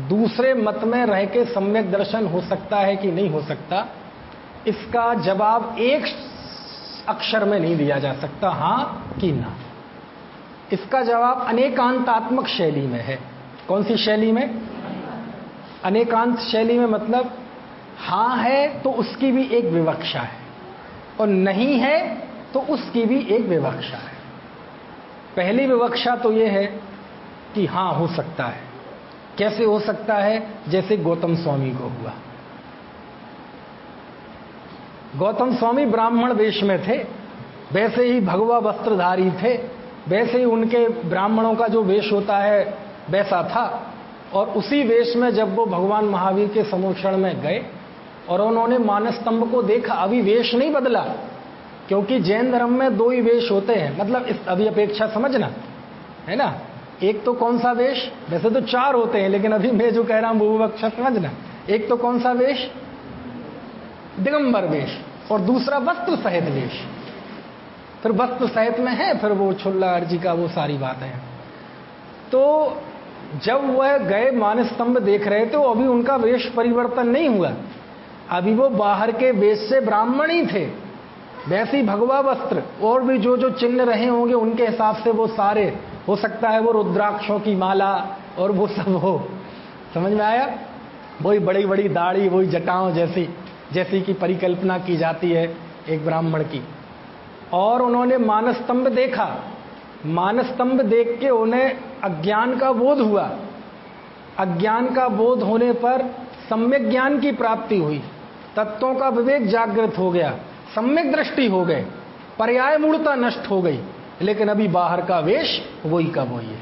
दूसरे मत में रह के सम्यक दर्शन हो सकता है कि नहीं हो सकता, इसका जवाब एक अक्षर में नहीं दिया जा सकता, हां कि ना। इसका जवाब अनेकांतात्मक शैली में है। कौन सी शैली में? अनेकांत शैली में। मतलब हां है तो उसकी भी एक विवक्षा है, और नहीं है तो उसकी भी एक विवक्षा है। पहली विवक्षा तो यह है कि हां हो सकता है। कैसे हो सकता है? जैसे गौतम स्वामी को हुआ। गौतम स्वामी ब्राह्मण वेश में थे, वैसे ही भगवा वस्त्रधारी थे, वैसे ही उनके ब्राह्मणों का जो वेश होता है वैसा था। और उसी वेश में जब वो भगवान महावीर के समोक्षण में गए और उन्होंने मानस्तंभ को देखा, अभी वेश नहीं बदला, क्योंकि जैन धर्म में 2 ही वेश होते हैं। मतलब इस अभी अपेक्षा समझना है ना। एक तो कौन सा वेश? वैसे तो 4 होते हैं, लेकिन अभी मैं जो कह रहा हूं वो अपेक्षा समझना। एक तो कौन सा वेश? दिगंबर वेश। और दूसरा वस्त्र सहित वेश। फिर वस्त्र सहित में है फिर वो छुल्ला अर्जी का, वो सारी बातें हैं। तो जब वह गए मानस्तंभ देख रहे थे, अभी उनका वेश परिवर्तन नहीं हुआ, अभी वो बाहर के वेश से ब्राह्मण ही थे। वैसे ही भगवा वस्त्र और भी जो जो चिन्ह रहे होंगे उनके हिसाब से वो सारे, हो सकता है वो रुद्राक्षों की माला और वो सब हो। समझ में आया? वही बड़ी बड़ी दाढ़ी, वही जटाओं जैसी की परिकल्पना की जाती है एक ब्राह्मण की। और उन्होंने मानस्तंभ देखा। मानस्तंभ देख के उन्हें अज्ञान का बोध हुआ। अज्ञान का बोध होने पर सम्यक ज्ञान की प्राप्ति हुई, तत्वों का विवेक जागृत हो गया, सम्यक दृष्टि हो गए, पर्याय मूढ़ता नष्ट हो गई। लेकिन अभी बाहर का वेश वही का वही है।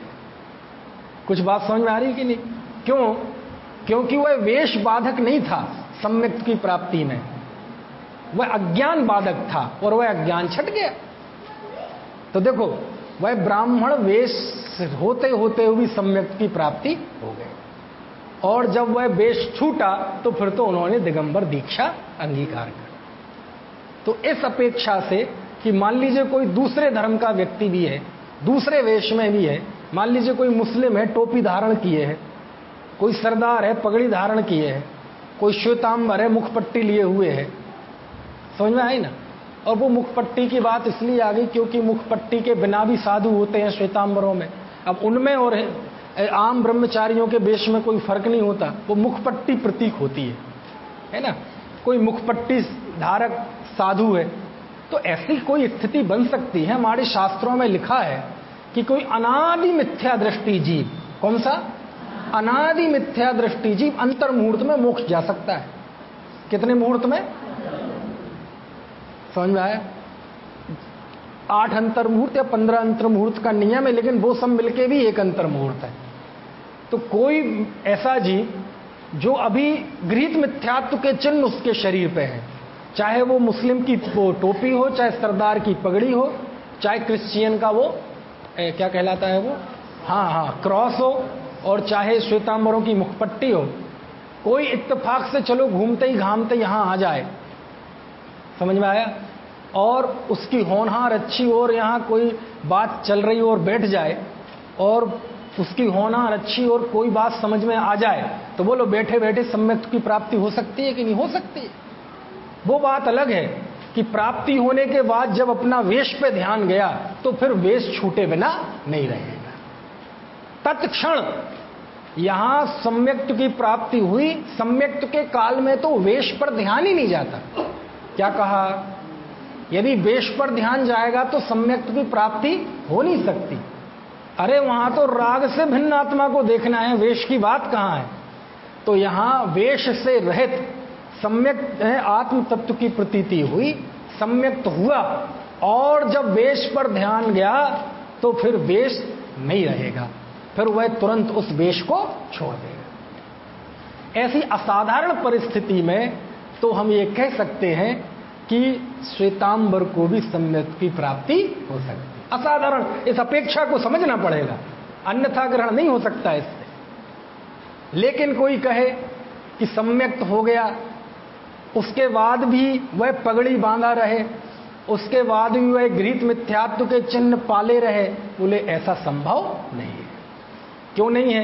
कुछ बात समझ में आ रही कि नहीं? क्यों? क्योंकि वह वेश बाधक नहीं था सम्यक की प्राप्ति में, वह अज्ञान बाधक था, और वह अज्ञान छट गया। तो देखो, वह ब्राह्मण वेश होते होते हुए सम्यक की प्राप्ति हो गई, और जब वह वेश छूटा तो फिर तो उन्होंने दिगंबर दीक्षा अंगीकार कर। तो इस अपेक्षा से कि मान लीजिए कोई दूसरे धर्म का व्यक्ति भी है, दूसरे वेश में भी है, मान लीजिए कोई मुस्लिम है, टोपी धारण किए है, कोई सरदार है, पगड़ी धारण किए है, कोई श्वेतांबर है, मुखपट्टी लिए हुए है। समझ में आई ना? और वो मुखपट्टी की बात इसलिए आ गई क्योंकि मुखपट्टी के बिना भी साधु होते हैं श्वेतांबरों में। अब उनमें और आम ब्रह्मचारियों के वेश में कोई फर्क नहीं होता, वो मुखपट्टी प्रतीक होती है ना। कोई मुखपट्टी धारक साधु है, तो ऐसी कोई स्थिति बन सकती है। हमारे शास्त्रों में लिखा है कि कोई अनादि मिथ्या दृष्टि जीव, कौन सा? अनादि मिथ्या दृष्टि जीव अंतर मुहूर्त में मोक्ष जा सकता है। कितने मुहूर्त में? समझ में आया? 8 अंतर मुहूर्त या 15 अंतर मुहूर्त का नियम है, लेकिन वो सब मिलके भी 1 अंतर मुहूर्त है। तो कोई ऐसा जीव जो अभी गृहीत मिथ्यात्व के चिन्ह उसके शरीर पे हैं, चाहे वो मुस्लिम की वो टोपी हो, चाहे सरदार की पगड़ी हो, चाहे क्रिश्चियन का वो क्या कहलाता है वो, हाँ क्रॉस हो, और चाहे श्वेतांबरों की मुखपट्टी हो, कोई इत्तेफाक से चलो घूमते ही घामते यहां आ जाए, समझ में आया, और उसकी होनहार अच्छी और यहां कोई बात चल रही हो और बैठ जाए, और उसकी होनहार अच्छी और कोई बात समझ में आ जाए, तो बोलो बैठे बैठे सम्यक की प्राप्ति हो सकती है कि नहीं हो सकती है? वो बात अलग है कि प्राप्ति होने के बाद जब अपना वेश पे ध्यान गया तो फिर वेश छूटे बिना नहीं रहेगा। तत्क्षण यहां सम्यक्त की प्राप्ति हुई, सम्यक्त के काल में तो वेश पर ध्यान ही नहीं जाता। क्या कहा? यदि वेश पर ध्यान जाएगा तो सम्यक्त की प्राप्ति हो नहीं सकती। अरे वहां तो राग से भिन्न आत्मा को देखना है, वेश की बात कहां है? तो यहां वेश से रहित सम्यक आत्म तत्व की प्रतीति हुई, सम्यक्त हुआ, और जब वेश पर ध्यान गया तो फिर वेश नहीं रहेगा, फिर वह तुरंत उस वेश को छोड़ देगा। ऐसी असाधारण परिस्थिति में तो हम ये कह सकते हैं कि श्वेतांबर को भी सम्यक की प्राप्ति हो सकती है। असाधारण, इस अपेक्षा को समझना पड़ेगा, अन्यथा ग्रहण नहीं हो सकता इससे। लेकिन कोई कहे कि सम्यक्त हो गया, उसके बाद भी वह पगड़ी बांधा रहे, उसके बाद भी वह गृहीत मिथ्यात्व के चिन्ह पाले रहे, बोले ऐसा संभव नहीं है। क्यों नहीं है?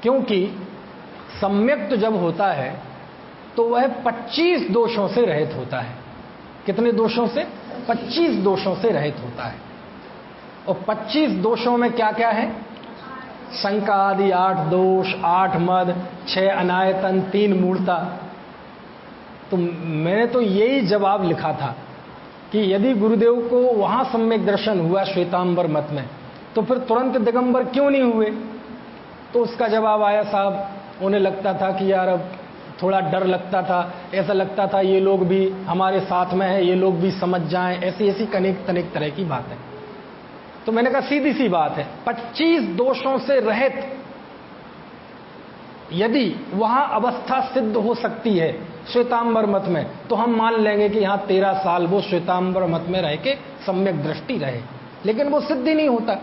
क्योंकि सम्यक्त जब होता है तो वह 25 दोषों से रहित होता है। कितने दोषों से? 25 दोषों से रहित होता है। और 25 दोषों में क्या क्या है? शंका आदि 8 दोष, 8 मद, 6 अनायतन, 3 मूर्ता। तो मैंने तो यही जवाब लिखा था कि यदि गुरुदेव को वहां सम्यक दर्शन हुआ श्वेतांबर मत में, तो फिर तुरंत दिगंबर क्यों नहीं हुए? तो उसका जवाब आया, साहब उन्हें लगता था कि यार अब थोड़ा डर लगता था, ऐसा लगता था ये लोग भी हमारे साथ में है, ये लोग भी समझ जाएं, ऐसी ऐसी अनेक तरह की बात है। तो मैंने कहा सीधी सी बात है, 25 दोषों से रहित यदि वहां अवस्था सिद्ध हो सकती है श्वेतांबर मत में, तो हम मान लेंगे कि यहां 13 साल वो श्वेतांबर मत में रह के सम्यक दृष्टि रहे। लेकिन वो सिद्ध ही नहीं होता।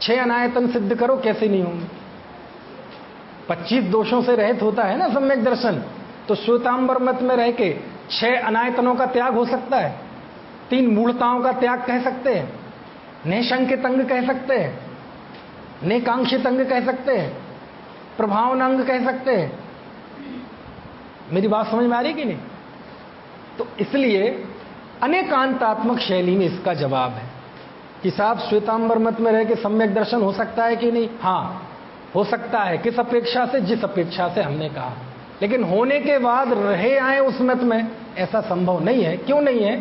6 अनायतन सिद्ध करो, कैसे नहीं होंगे? 25 दोषों से रहित होता है ना सम्यक दर्शन, तो श्वेतांबर मत में रह के 6 अनायतनों का त्याग हो सकता है, 3 मूढ़ताओं का त्याग कह सकते हैं, निशंकित अंग कह सकते हैं, नेकांक्षित अंग कह सकते हैं, प्रभावन अंग कह सकते हैं। मेरी बात समझ में आ रही कि नहीं? तो इसलिए अनेकांतात्मक शैली में इसका जवाब है कि साहब श्वेतांबर मत में रह के सम्यक दर्शन हो सकता है कि नहीं? हाँ हो सकता है। किस अपेक्षा से? जिस अपेक्षा से हमने कहा। लेकिन होने के बाद रहे आए उस मत में, ऐसा संभव नहीं है। क्यों नहीं है?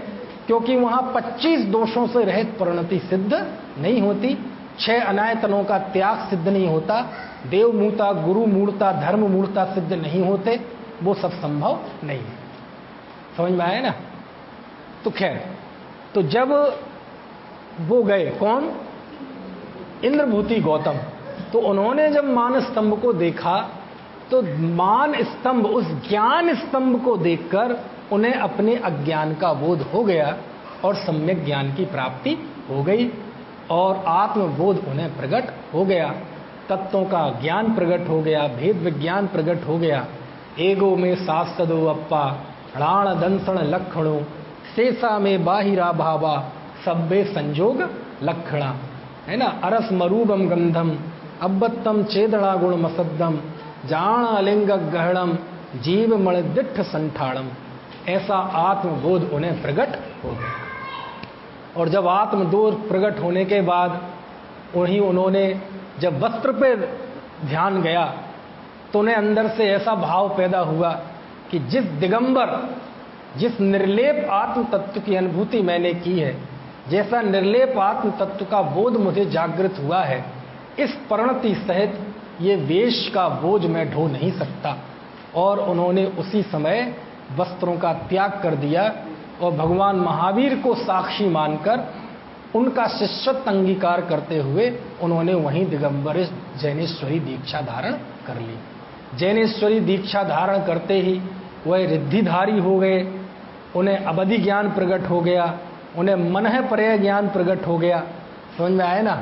क्योंकि वहां 25 दोषों से रहित परिणति सिद्ध नहीं होती, 6 अनायतनों का त्याग सिद्ध नहीं होता, देव मूर्ता, गुरु मूर्ता, धर्म मूर्ता सिद्ध नहीं होते, वो सब संभव नहीं है। समझ में आया ना? तो खैर, तो जब वो गए, कौन? इंद्रभूति गौतम, तो उन्होंने जब मान स्तंभ को देखा तो मान स्तंभ, उस ज्ञान स्तंभ को देखकर उन्हें अपने अज्ञान का बोध हो गया और सम्यक ज्ञान की प्राप्ति हो गई और आत्मबोध उन्हें प्रकट हो गया, तत्वों का ज्ञान प्रकट हो गया, भेद विज्ञान प्रकट हो गया। एगो में सास्तदो अप्पा णाण दंसण लक्षणों शेषा में बाहिरा भावा सब्बे संजोग लक्षणा, है ना? अरस मरूबम गंधम अब्बत्तम चेदड़ा गुण मसद्दम जाण अलिंग गहणम जीव मण दिठ संठाणम। ऐसा आत्मबोध उन्हें प्रकट हो गया। और जब आत्मबोध प्रकट होने के बाद उन्होंने जब वस्त्र पर ध्यान गया तो उन्हें अंदर से ऐसा भाव पैदा हुआ कि जिस दिगंबर, जिस निर्लेप आत्म तत्व की अनुभूति मैंने की है, जैसा निर्लेप आत्म तत्व का बोध मुझे जागृत हुआ है, इस परिणति सहित ये वेश का बोझ मैं ढो नहीं सकता। और उन्होंने उसी समय वस्त्रों का त्याग कर दिया और भगवान महावीर को साक्षी मानकर उनका शिष्यत्व अंगीकार करते हुए उन्होंने वहीं दिगंबर जैनेश्वरी दीक्षा धारण कर ली। जैनेश्वरी दीक्षा धारण करते ही वह रिद्धिधारी हो गए, उन्हें अवधि ज्ञान प्रकट हो गया, उन्हें मनः पर्याय ज्ञान प्रकट हो गया। समझ में आए ना?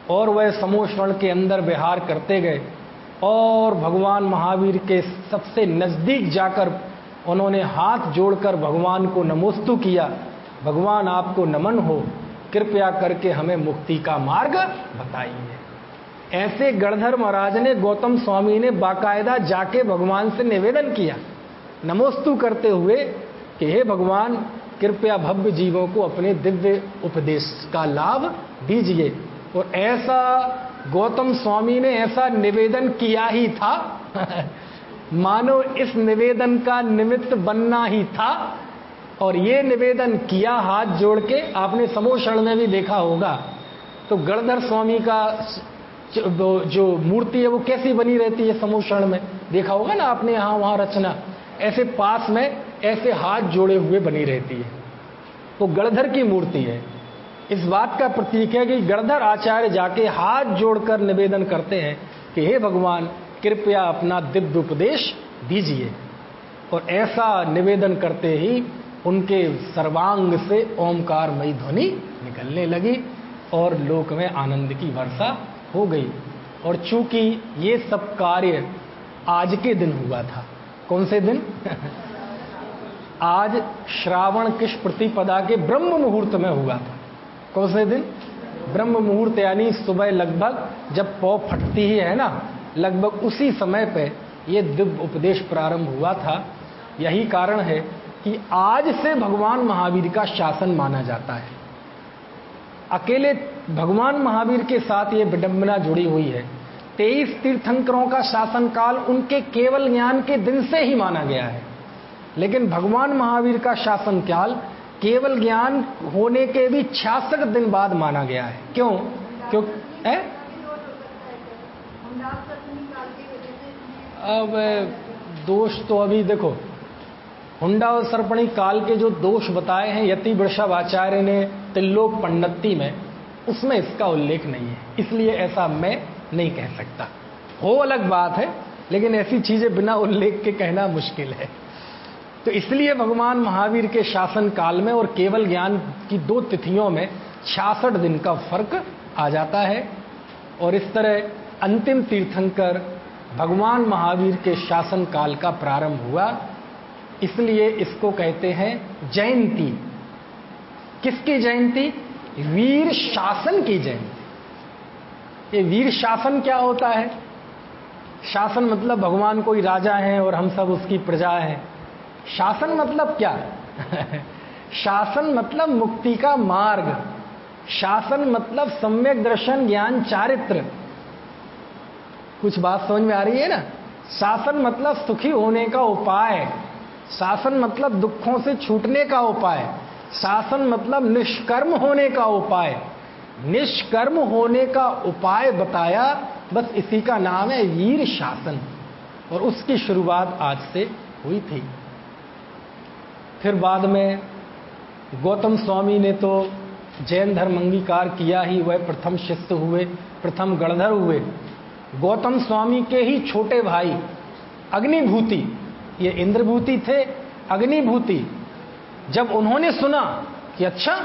और वह समोषण के अंदर विहार करते गए और भगवान महावीर के सबसे नजदीक जाकर उन्होंने हाथ जोड़कर भगवान को नमोस्तु किया। भगवान आपको नमन हो, कृपया करके हमें मुक्ति का मार्ग बताइए। ऐसे गणधर महाराज ने, गौतम स्वामी ने बाकायदा जाके भगवान से निवेदन किया, नमोस्तु करते हुए कि हे भगवान, कृपया भव्य जीवों को अपने दिव्य उपदेश का लाभ दीजिए। और ऐसा गौतम स्वामी ने ऐसा निवेदन किया ही था मानो इस निवेदन का निमित्त बनना ही था। और ये निवेदन किया हाथ जोड़ के, आपने समोषण में भी देखा होगा। तो गणधर स्वामी का जो मूर्ति है वो कैसी बनी रहती है समोषण में, देखा होगा ना आपने, यहाँ वहाँ रचना ऐसे पास में ऐसे हाथ जोड़े हुए बनी रहती है। तो गणधर की मूर्ति है। इस बात का प्रतीक है कि गणधर आचार्य जाके हाथ जोड़कर निवेदन करते हैं कि हे भगवान, कृपया अपना दिव्य उपदेश दीजिए। और ऐसा निवेदन करते ही उनके सर्वांग से ओमकारमयी ध्वनि निकलने लगी और लोक में आनंद की वर्षा हो गई। और चूंकि ये सब कार्य आज के दिन हुआ था। कौन से दिन? आज श्रावण कृष्ण प्रतिपदा के ब्रह्म मुहूर्त में हुआ था। कौन से दिन? ब्रह्म मुहूर्त, यानी सुबह लगभग जब पौ फटती ही है ना, लगभग उसी समय पे ये दिव्य उपदेश प्रारंभ हुआ था। यही कारण है कि आज से भगवान महावीर का शासन माना जाता है। अकेले भगवान महावीर के साथ ये विडंबना जुड़ी हुई है। 23 तीर्थंकरों का शासन काल उनके केवल ज्ञान के दिन से ही माना गया है, लेकिन भगवान महावीर का शासन काल केवल ज्ञान होने के भी 66 दिन बाद माना गया है। क्यों? अब दोष तो अभी देखो, हुंडा और सर्पणी काल के जो दोष बताए हैं यति वृषभ आचार्य ने त्रिलोक पंडिती में, उसमें इसका उल्लेख नहीं है, इसलिए ऐसा मैं नहीं कह सकता। हो अलग बात है, लेकिन ऐसी चीजें बिना उल्लेख के कहना मुश्किल है। तो इसलिए भगवान महावीर के शासन काल में और केवल ज्ञान की 2 तिथियों में 66 दिन का फर्क आ जाता है। और इस तरह अंतिम तीर्थंकर भगवान महावीर के शासन काल का प्रारंभ हुआ। इसलिए इसको कहते हैं जयंती। किसकी जयंती? वीर शासन की जयंती। ये वीर शासन क्या होता है? शासन मतलब भगवान कोई राजा है और हम सब उसकी प्रजा हैं। शासन मतलब क्या? शासन मतलब मुक्ति का मार्ग। शासन मतलब सम्यक दर्शन, ज्ञान, चारित्र। कुछ बात समझ में आ रही है ना? शासन मतलब सुखी होने का उपाय। शासन मतलब दुखों से छूटने का उपाय। शासन मतलब निष्कर्म होने का उपाय। निष्कर्म होने का उपाय बताया, बस इसी का नाम है वीर शासन। और उसकी शुरुआत आज से हुई थी। फिर बाद में गौतम स्वामी ने तो जैन धर्म अंगीकार किया ही, वह प्रथम शिष्य हुए, प्रथम गणधर हुए। गौतम स्वामी के ही छोटे भाई अग्निभूति, ये इंद्रभूति थे, अग्निभूति, जब उन्होंने सुना कि अच्छा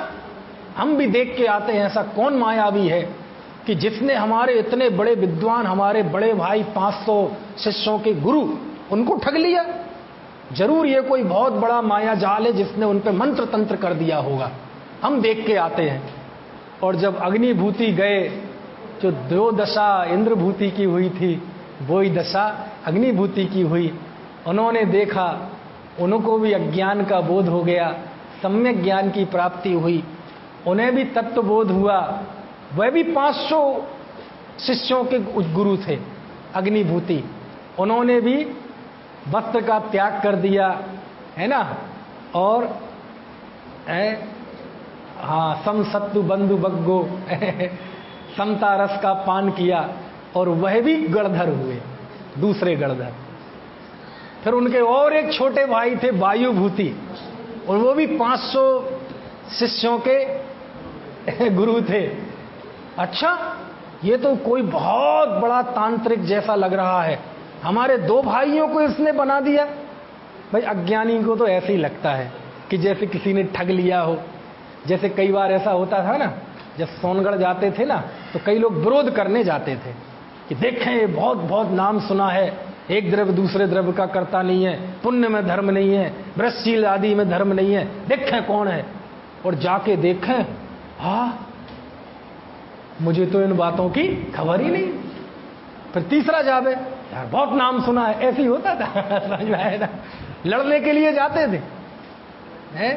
हम भी देख के आते हैं ऐसा कौन मायावी है कि जिसने हमारे इतने बड़े विद्वान, हमारे बड़े भाई 500 शिष्यों के गुरु, उनको ठग लिया। जरूर ये कोई बहुत बड़ा माया जाल है जिसने उन पे मंत्र तंत्र कर दिया होगा, हम देख के आते हैं। और जब अग्निभूति गए, जो दशा इंद्रभूति की हुई थी वही दशा अग्निभूति की हुई। उन्होंने देखा, उनको भी अज्ञान का बोध हो गया, सम्यक ज्ञान की प्राप्ति हुई, उन्हें भी तत्वबोध हुआ। वह भी 500 शिष्यों के गुरु थे अग्निभूति। उन्होंने भी वस्त्र का त्याग कर दिया, है ना, और सम सत्तु बंधु बग्गो समता रस का पान किया, और वह भी गणधर हुए, दूसरे गणधर। फिर उनके और एक छोटे भाई थे वायुभूति, और वो भी 500 शिष्यों के गुरु थे। अच्छा, ये तो कोई बहुत बड़ा तांत्रिक जैसा लग रहा है, हमारे 2 भाइयों को इसने बना दिया। भाई अज्ञानी को तो ऐसे ही लगता है कि जैसे किसी ने ठग लिया हो। जैसे कई बार ऐसा होता था ना, जब सोनगढ़ जाते थे ना, तो कई लोग विरोध करने जाते थे कि देखें बहुत बहुत नाम सुना है, एक द्रव्य दूसरे द्रव्य का करता नहीं है, पुण्य में धर्म नहीं है, वृक्षशील आदि में धर्म नहीं है, देखें कौन है। और जाके देखें, हाँ मुझे तो इन बातों की खबर ही नहीं। फिर तीसरा जावे, यार बहुत नाम सुना है, ऐसे ही होता था। समझ में आया ना, लड़ने के लिए जाते थे हैं?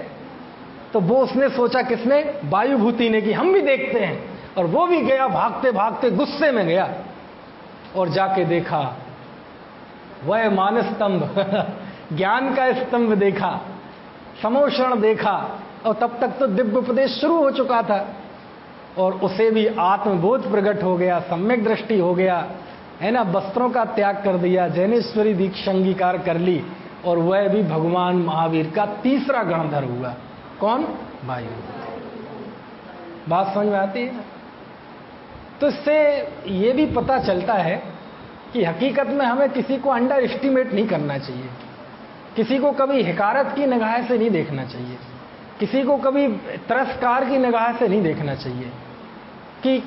तो वो उसने सोचा, किसने? वायुभूति ने, कि हम भी देखते हैं। और वो भी गया, भागते भागते गुस्से में गया और जाके देखा वह मानस स्तंभ ज्ञान का स्तंभ देखा, समोषण देखा। और तब तक तो दिव्य उपदेश शुरू हो चुका था और उसे भी आत्मबोध प्रकट हो गया, सम्यक दृष्टि हो गया, है ना। वस्त्रों का त्याग कर दिया, जैनेश्वरी दीक्षा अंगीकार कर ली और वह भी भगवान महावीर का तीसरा गणधर हुआ। कौन? वायु। बात समझ में आती है? तो इससे ये भी पता चलता है कि हकीकत में हमें किसी को अंडर एस्टिमेट नहीं करना चाहिए, किसी को कभी हिकारत की निगाह से नहीं देखना चाहिए, किसी को कभी तिरस्कार की निगाह से नहीं देखना चाहिए कि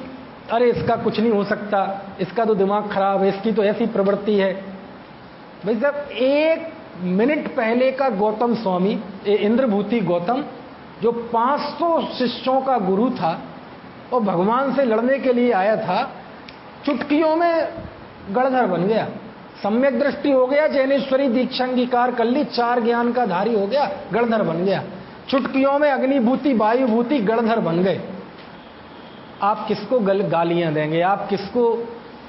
अरे इसका कुछ नहीं हो सकता, इसका तो दिमाग खराब है, इसकी तो ऐसी प्रवृत्ति है। भाई साहब, 1 मिनट पहले का गौतम स्वामी, इंद्रभूति गौतम, जो 500 शिष्यों का गुरु था और भगवान से लड़ने के लिए आया था, चुटकियों में गणधर बन गया, सम्यक दृष्टि हो गया, जैनेश्वरी दीक्षा अंगीकार कर ली, 4 ज्ञान का धारी हो गया, गणधर बन गया। चुटकियों में अग्निभूति वायुभूति गणधर बन गए। आप किसको गालियां देंगे? आप किसको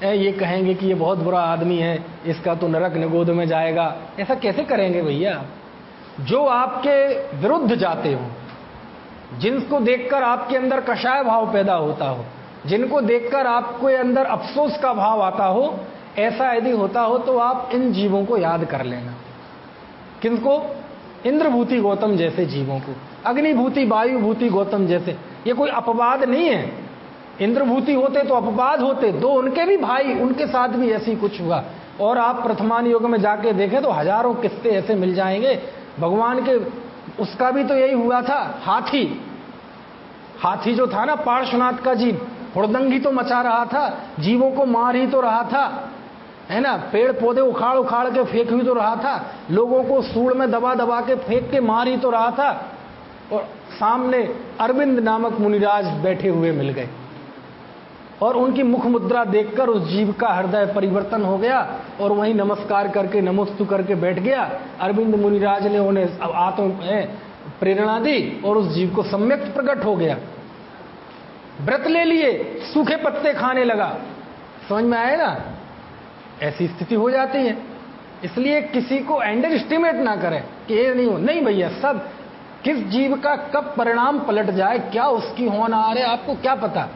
ये कहेंगे कि ये बहुत बुरा आदमी है, इसका तो नरक निगोद में जाएगा? ऐसा कैसे करेंगे भैया? जो आपके विरुद्ध जाते हो, जिनको देखकर आपके अंदर कषाय भाव पैदा होता हो, जिनको देखकर आपके अंदर अफसोस का भाव आता हो, ऐसा यदि होता हो तो आप इन जीवों को याद कर लेना। किनको? इंद्रभूति गौतम जैसे जीवों को, अग्निभूति वायुभूति गौतम जैसे। ये कोई अपवाद नहीं है। इंद्रभूति होते तो अपवाद होते, 2 उनके भी भाई, उनके साथ भी ऐसी कुछ हुआ। और आप प्रथमान युग में जाके देखें तो हजारों किस्से ऐसे मिल जाएंगे। भगवान के उसका भी तो यही हुआ था। हाथी जो था ना, पार्श्वनाथ का जीव, हुड़दंगी तो मचा रहा था, जीवों को मार ही तो रहा था, है ना। पेड़ पौधे उखाड़ उखाड़ के फेंक ही तो रहा था, लोगों को सूड़ में दबा दबा के फेंक के मार ही तो रहा था। और सामने अरविंद नामक मुनिराज बैठे हुए मिल गए और उनकी मुख मुद्रा देखकर उस जीव का हृदय परिवर्तन हो गया और वहीं नमस्कार करके नमोस्तु करके बैठ गया। अरविंद मुनिराज ने उन्हें आत्म प्रेरणा दी और उस जीव को सम्यक प्रकट हो गया। व्रत ले लिए, सूखे पत्ते खाने लगा। समझ में आए ना? ऐसी स्थिति हो जाती है। इसलिए किसी को अंडर एस्टिमेट ना करें कि ये नहीं हो। नहीं भैया, सब किस जीव का कब परिणाम पलट जाए, क्या उसकी होनहार है, आपको क्या पता।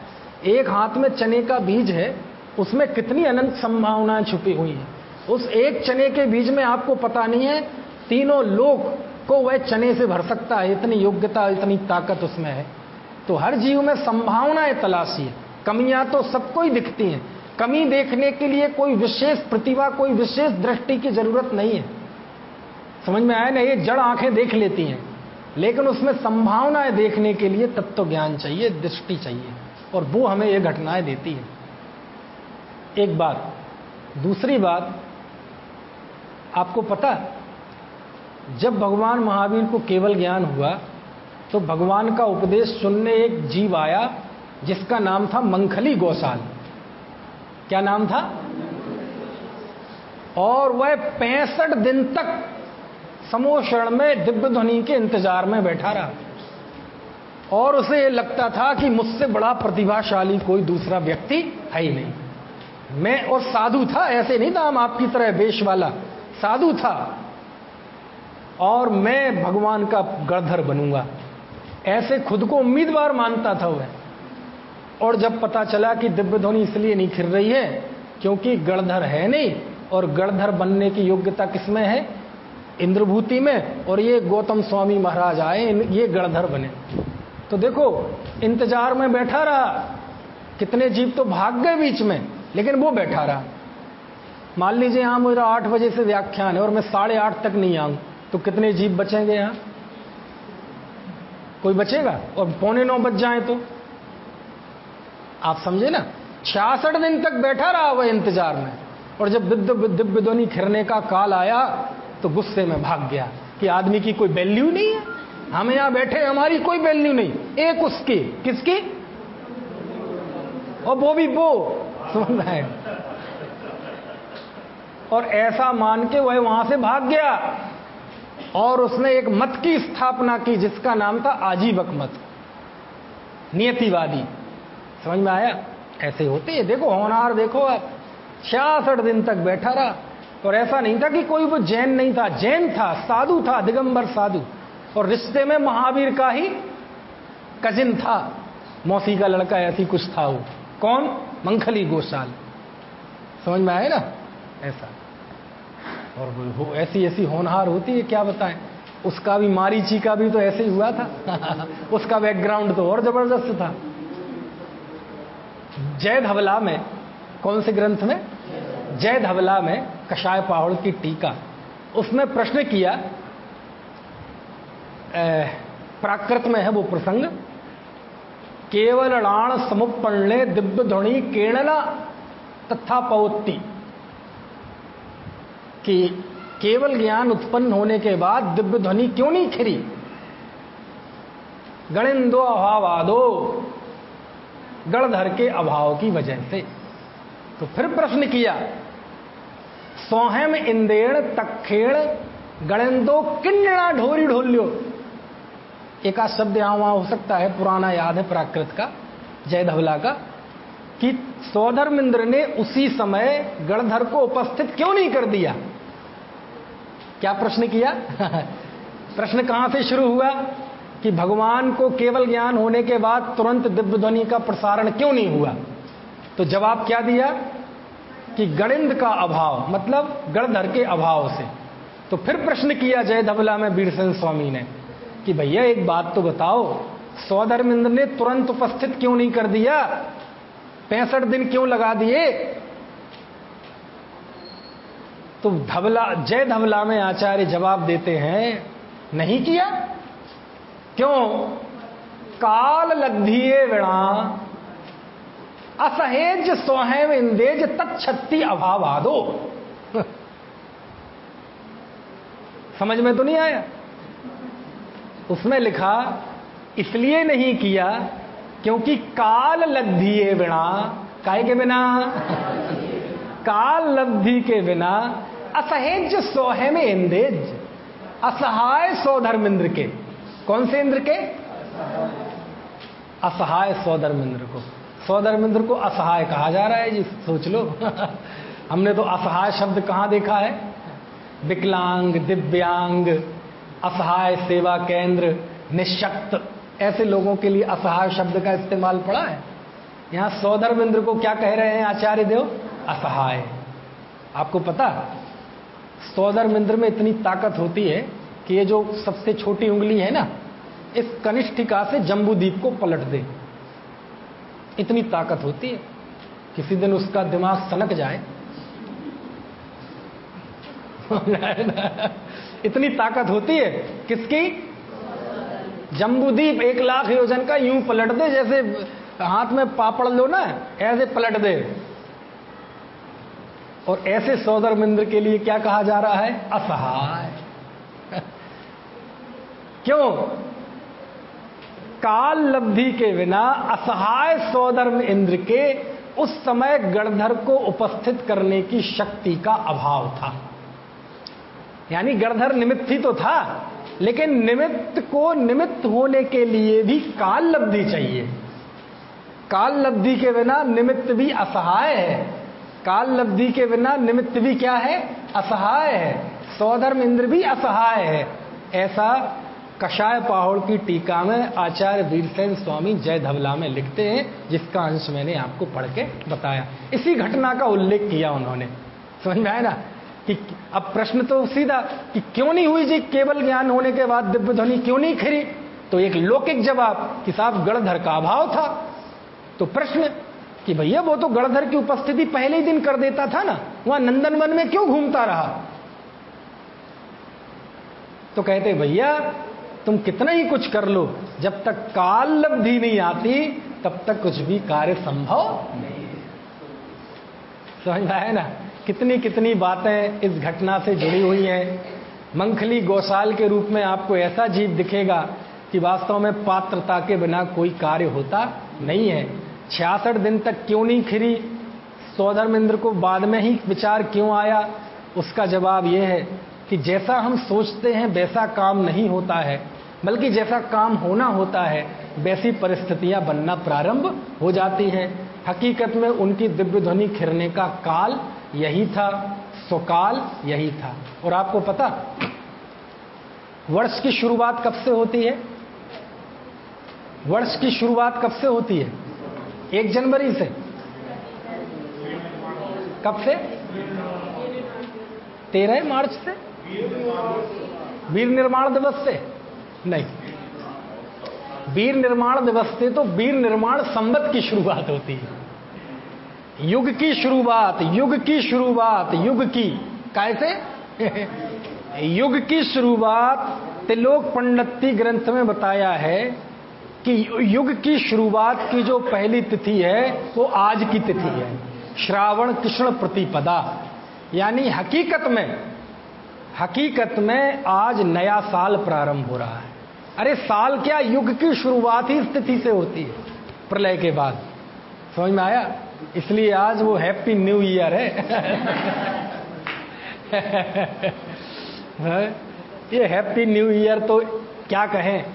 एक हाथ में चने का बीज है, उसमें कितनी अनंत संभावनाएं छुपी हुई हैं। उस एक चने के बीज में आपको पता नहीं है, तीनों लोक को वह चने से भर सकता है, इतनी योग्यता, इतनी ताकत उसमें है। तो हर जीव में संभावनाएं तलाशी है। कमियां तो सबको ही दिखती हैं। कमी देखने के लिए कोई विशेष प्रतिभा, कोई विशेष दृष्टि की जरूरत नहीं है। समझ में आया ना? ये जड़ आंखें देख लेती हैं, लेकिन उसमें संभावनाएं देखने के लिए तत्व ज्ञान चाहिए, दृष्टि चाहिए, और वो हमें ये घटनाएं देती है। एक बात। दूसरी बात, आपको पता, जब भगवान महावीर को केवल ज्ञान हुआ तो भगवान का उपदेश सुनने एक जीव आया जिसका नाम था मंखली गौशाल। क्या नाम था? और वह 65 दिन तक समोषण में दिव्य ध्वनि के इंतजार में बैठा रहा और उसे ये लगता था कि मुझसे बड़ा प्रतिभाशाली कोई दूसरा व्यक्ति है ही नहीं। मैं, और साधु था, ऐसे नहीं था हम आपकी तरह वेश वाला, साधु था, और मैं भगवान का गणधर बनूंगा, ऐसे खुद को उम्मीदवार मानता था वह। और जब पता चला कि दिव्य ध्वनि इसलिए नहीं खिल रही है क्योंकि गणधर है नहीं, और गणधर बनने की योग्यता किसमें है? इंद्रभूति में, और ये गौतम स्वामी महाराज आए, ये गणधर बने। तो देखो इंतजार में बैठा रहा, कितने जीव तो भाग गए बीच में, लेकिन वो बैठा रहा। मान लीजिए यहां मेरा 8 बजे से व्याख्यान है और मैं 8:30 तक नहीं आऊं, तो कितने जीव बचेंगे यहां? कोई बचेगा? और 8:45 बज जाए तो आप समझे ना, 66 दिन तक बैठा रहा वह इंतजार में, और जब दिव्य ध्वनि खिरने का काल आया तो गुस्से में भाग गया कि आदमी की कोई वैल्यू नहीं है, हम यहां बैठे, हमारी कोई वैल्यू नहीं, एक उसकी, किसकी? और वो भी वो, समझ रहे हैं? और ऐसा मान के वह वहां से भाग गया और उसने एक मत की स्थापना की जिसका नाम था आजीवक मत, नियतिवादी। समझ में आया? ऐसे होते हैं। देखो होनहार, देखो आप, 66 दिन तक बैठा रहा, और ऐसा नहीं था कि कोई वो जैन नहीं था, जैन था, साधु था, दिगंबर साधु, और रिश्ते में महावीर का ही कजिन था, मौसी का लड़का, ऐसी कुछ था वो। कौन? मंखली गोशाल। समझ में आए ना? ऐसा। और वो ऐसी ऐसी होनहार होती है, क्या बताएं। उसका भी, मारीची का भी तो ऐसे ही हुआ था उसका बैकग्राउंड तो और जबरदस्त था। जय धवला में, कौन से ग्रंथ में? जय धवला में कषाय पाहुड़ की टीका, उसमें प्रश्न किया, प्राकृत में है वो प्रसंग, केवल णाण समुपन्ने दिव्य ध्वनि केणला तथा पौत्ती, कि केवल ज्ञान उत्पन्न होने के बाद दिव्य ध्वनि क्यों नहीं खिरी? गणेन्द्रो अभावादो, गणधर के अभाव की वजह से। तो फिर प्रश्न किया, सोहेम इंदेण तक्षेण गणेन्दो किन्नड़ा ढोरी ढोल्यो। एक आध शब्द यहां वहां हो सकता है, पुराना याद है प्राकृत का, जय धवला का, कि सौधर्मेंद्र ने उसी समय गणधर को उपस्थित क्यों नहीं कर दिया? क्या प्रश्न किया? प्रश्न कहां से शुरू हुआ कि भगवान को केवल ज्ञान होने के बाद तुरंत दिव्य ध्वनि का प्रसारण क्यों नहीं हुआ? तो जवाब क्या दिया कि गणिंद का अभाव, मतलब गणधर के अभाव से। तो फिर प्रश्न किया जय धवला में वीरसेन स्वामी ने कि भैया एक बात तो बताओ, सौधर्मेंद्र ने तुरंत उपस्थित क्यों नहीं कर दिया? 65 दिन क्यों लगा दिए? तो जय धवला में आचार्य जवाब देते हैं, नहीं किया। क्यों? काल लब्धिये विणा असहेज सोहेम इंदेज तत्छत्ति अभावादो। समझ में तो नहीं आया? उसमें लिखा इसलिए नहीं किया क्योंकि काल लब्धिये विणा, काहे के बिना? काल लब्धि के बिना असहेज सोहेम इंदेज, असहाय सौधर्मेंद्र के। कौन से इंद्र के? असहाय सौधर्मेंद्र को। सौधर्मेंद्र को असहाय कहा जा रहा है जी, सोच लो। हमने तो असहाय शब्द कहां देखा है? विकलांग, दिव्यांग, असहाय सेवा केंद्र, निशक्त, ऐसे लोगों के लिए असहाय शब्द का इस्तेमाल पड़ा है। यहां सौधर्मेंद्र को क्या कह रहे हैं आचार्य देव? असहाय। आपको पता, सौधर्मेंद्र में इतनी ताकत होती है कि ये जो सबसे छोटी उंगली है ना, इस कनिष्ठिका से जम्बूद्वीप को पलट दे, इतनी ताकत होती है। किसी दिन उसका दिमाग सनक जाए इतनी ताकत होती है। किसकी? जम्बूद्वीप 1 लाख योजन का यूं पलट दे, जैसे हाथ में पापड़ लो ना, ऐसे पलट दे। और ऐसे सौधर्मेंद्र के लिए क्या कहा जा रहा है? असहाय। क्यों? काल लब्धि के बिना असहाय सौधर्म इंद्र के उस समय गणधर को उपस्थित करने की शक्ति का अभाव था। यानी गणधर निमित्त ही तो था, लेकिन निमित्त को निमित्त होने के लिए भी काल लब्धि चाहिए। काल लब्धि के बिना निमित्त भी असहाय है, काल लब्धि के बिना निमित्त भी क्या है? असहाय है। सौधर्म इंद्र भी असहाय है। ऐसा कषाय पाहुड़ की टीका में आचार्य वीरसेन स्वामी जय धवला में लिखते हैं, जिसका अंश मैंने आपको पढ़ के बताया। इसी घटना का उल्लेख किया उन्होंने। समझ में आया ना? कि अब प्रश्न तो सीधा कि क्यों नहीं हुई जी, केवल ज्ञान होने के बाद दिव्य ध्वनि क्यों नहीं खिरी? तो एक लौकिक जवाब कि साहब गणधर का अभाव था। तो प्रश्न कि भैया वो तो गणधर की उपस्थिति पहले ही दिन कर देता था ना, वहां नंदनवन में क्यों घूमता रहा? तो कहते भैया तुम कितना ही कुछ कर लो, जब तक काल लब्धि नहीं आती तब तक कुछ भी कार्य संभव नहीं है। समझ में आया ना? कितनी कितनी बातें इस घटना से जुड़ी हुई हैं। मंखली गौशाल के रूप में आपको ऐसा जीव दिखेगा कि वास्तव में पात्रता के बिना कोई कार्य होता नहीं है। 66 दिन तक क्यों नहीं खिरी? सौधर्मेंद्र को बाद में ही विचार क्यों आया? उसका जवाब यह है कि जैसा हम सोचते हैं वैसा काम नहीं होता है, बल्कि जैसा काम होना होता है वैसी परिस्थितियां बनना प्रारंभ हो जाती हैं। हकीकत में उनकी दिव्य ध्वनि खिरने का काल यही था, स्वकाल यही था। और आपको पता वर्ष की शुरुआत कब से होती है? वर्ष की शुरुआत कब से होती है? 1 जनवरी से। कब से? 13 मार्च से। वीर निर्माण दिवस से नहीं, वीर निर्माण दिवस से तो वीर निर्माण संवत की शुरुआत होती है। युग की शुरुआत, युग की शुरुआत, युग की कैसे? युग की शुरुआत त्रिलोक पंडिती ग्रंथ में बताया है कि युग की शुरुआत की जो पहली तिथि है वो आज की तिथि है, श्रावण कृष्ण प्रतिपदा। यानी हकीकत में आज नया साल प्रारंभ हो रहा है। अरे साल क्या, युग की शुरुआत ही इस तिथि से होती है, प्रलय के बाद। समझ में आया? इसलिए आज वो हैप्पी न्यू ईयर है। ये हैप्पी न्यू ईयर तो क्या कहें,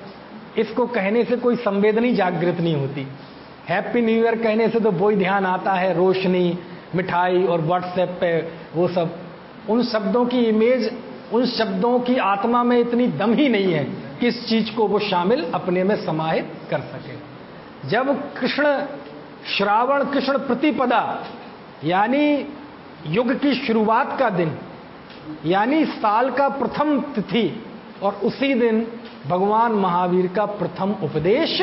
इसको कहने से कोई संवेदना जागृत नहीं होती। हैप्पी न्यू ईयर कहने से तो वही ध्यान आता है, रोशनी, मिठाई और व्हाट्सएप पे वो सब। उन शब्दों की इमेज, उन शब्दों की आत्मा में इतनी दम ही नहीं है कि इस चीज को वो शामिल अपने में समाहित कर सके। जब श्रावण कृष्ण प्रतिपदा यानी युग की शुरुआत का दिन, यानी साल का प्रथम तिथि, और उसी दिन भगवान महावीर का प्रथम उपदेश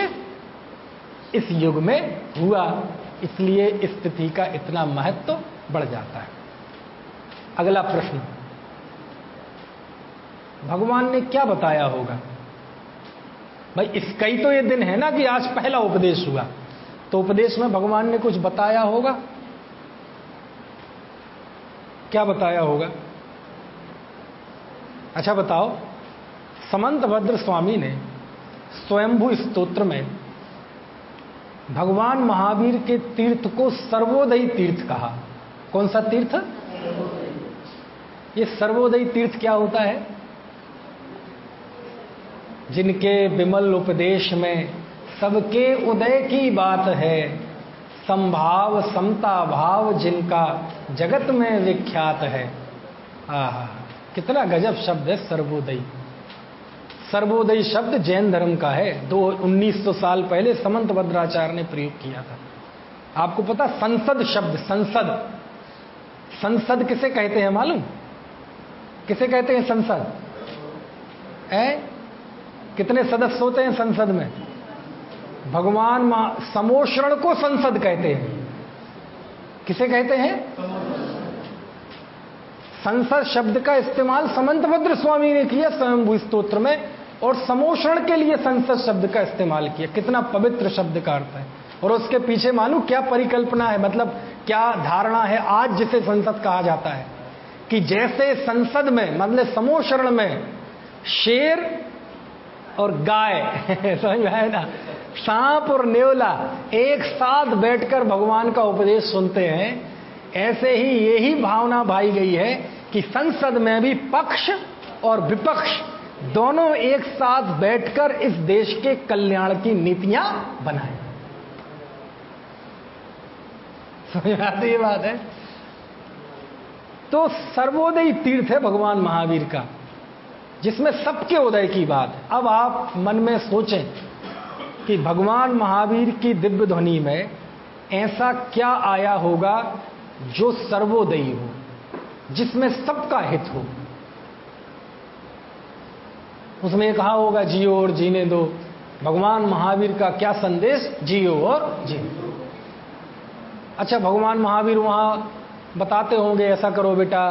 इस युग में हुआ, इसलिए इस तिथि का इतना महत्व बढ़ जाता है। अगला प्रश्न, भगवान ने क्या बताया होगा? भाई इसका ही तो ये दिन है ना कि आज पहला उपदेश हुआ, तो उपदेश में भगवान ने कुछ बताया होगा। क्या बताया होगा? अच्छा बताओ। समंतभद्र स्वामी ने स्वयंभू स्तोत्र में भगवान महावीर के तीर्थ को सर्वोदयी तीर्थ कहा। कौन सा तीर्थ? ये सर्वोदयी तीर्थ क्या होता है? जिनके विमल उपदेश में सबके उदय की बात है, संभाव समता भाव जिनका जगत में विख्यात है। आहा, कितना गजब शब्द है सर्वोदयी। सर्वोदयी शब्द जैन धर्म का है, 1900 साल पहले समंत भद्राचार्य ने प्रयोग किया था। आपको पता संसद शब्द, संसद किसे कहते हैं मालूम? किसे कहते हैं संसद? कितने सदस्य होते हैं संसद में? भगवान समोषण को संसद कहते हैं। किसे कहते हैं? संसद शब्द का इस्तेमाल समंतभद्र स्वामी ने किया स्वयंभू स्तोत्र में, और समोषण के लिए संसद शब्द का इस्तेमाल किया। कितना पवित्र शब्द का अर्थ है। और उसके पीछे मालूम क्या परिकल्पना है, मतलब क्या धारणा है आज जिसे संसद कहा जाता है? कि जैसे संसद में मतलब समोषण में शेर और गाय समझ में आया ना, सांप और नेवला एक साथ बैठकर भगवान का उपदेश सुनते हैं, ऐसे ही यही भावना भाई गई है कि संसद में भी पक्ष और विपक्ष दोनों एक साथ बैठकर इस देश के कल्याण की नीतियां बनाएं। समझ आती ये बात है? तो सर्वोदयी तीर्थ है भगवान महावीर का, जिसमें सबके उदय की बात है। अब आप मन में सोचें कि भगवान महावीर की दिव्य ध्वनि में ऐसा क्या आया होगा जो सर्वोदयी हो। जिसमें सबका हित हो। उसमें कहा होगा जियो और जीने दो। भगवान महावीर का क्या संदेश? जियो और जीने दो। अच्छा, भगवान महावीर वहां बताते होंगे ऐसा करो बेटा,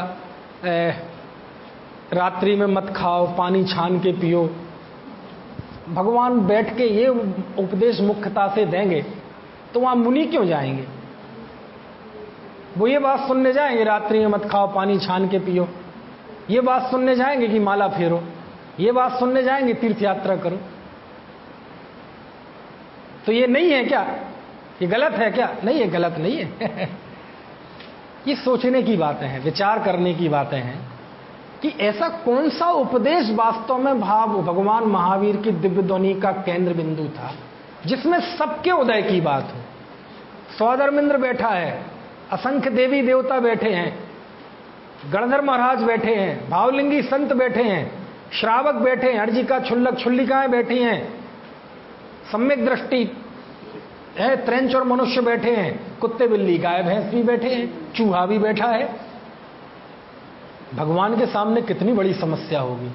रात्रि में मत खाओ, पानी छान के पियो। भगवान बैठ के ये उपदेश मुख्यता से देंगे तो वहां मुनि क्यों जाएंगे? वो ये बात सुनने जाएंगे रात्रि में मत खाओ, पानी छान के पियो? ये बात सुनने जाएंगे कि माला फेरो? ये बात सुनने जाएंगे तीर्थ यात्रा करो? तो ये नहीं है क्या? ये गलत है क्या? नहीं, ये गलत नहीं है। ये सोचने की बातें हैं, विचार करने की बातें हैं कि ऐसा कौन सा उपदेश वास्तव में भगवान महावीर की दिव्य ध्वनि का केंद्र बिंदु था जिसमें सबके उदय की बात हो। सौधर्मेंद्र बैठा है, असंख्य देवी देवता बैठे हैं, गणधर महाराज बैठे हैं, भावलिंगी संत बैठे हैं, श्रावक बैठे हैं, हरजिका छुल्लक छुल्लिकाएं बैठी हैं, सम्यक दृष्टि है, त्रेंच और मनुष्य बैठे हैं, कुत्ते बिल्ली गाय भैंस भी बैठे हैं, चूहा भी बैठा है। भगवान के सामने कितनी बड़ी समस्या होगी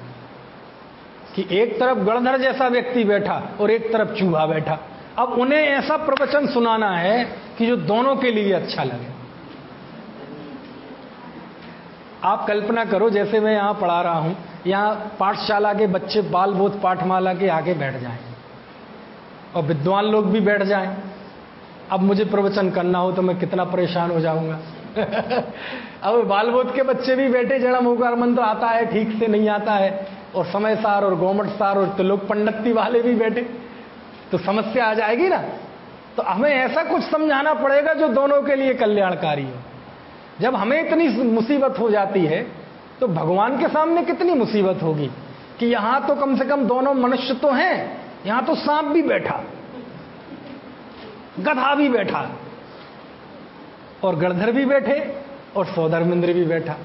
कि एक तरफ गणधर जैसा व्यक्ति बैठा और एक तरफ चूहा बैठा। अब उन्हें ऐसा प्रवचन सुनाना है कि जो दोनों के लिए अच्छा लगे। आप कल्पना करो, जैसे मैं यहां पढ़ा रहा हूं, यहां पाठशाला के बच्चे बाल बोध पाठमाला के आगे बैठ जाएं और विद्वान लोग भी बैठ जाएं। अब मुझे प्रवचन करना हो तो मैं कितना परेशान हो जाऊंगा। अब बालबोध के बच्चे भी बैठे, जड़ा मुहकार मंत्र आता है ठीक से नहीं आता है, और समय सार और गोमट सार और तो लोग पंडिती वाले भी बैठे, तो समस्या आ जाएगी ना। तो हमें ऐसा कुछ समझाना पड़ेगा जो दोनों के लिए कल्याणकारी हो। जब हमें इतनी मुसीबत हो जाती है तो भगवान के सामने कितनी मुसीबत होगी कि यहां तो कम से कम दोनों मनुष्य तो हैं, यहां तो सांप भी बैठा, गधा भी बैठा, और गणधर भी बैठे, और सौधर्मेंद्र भी बैठा।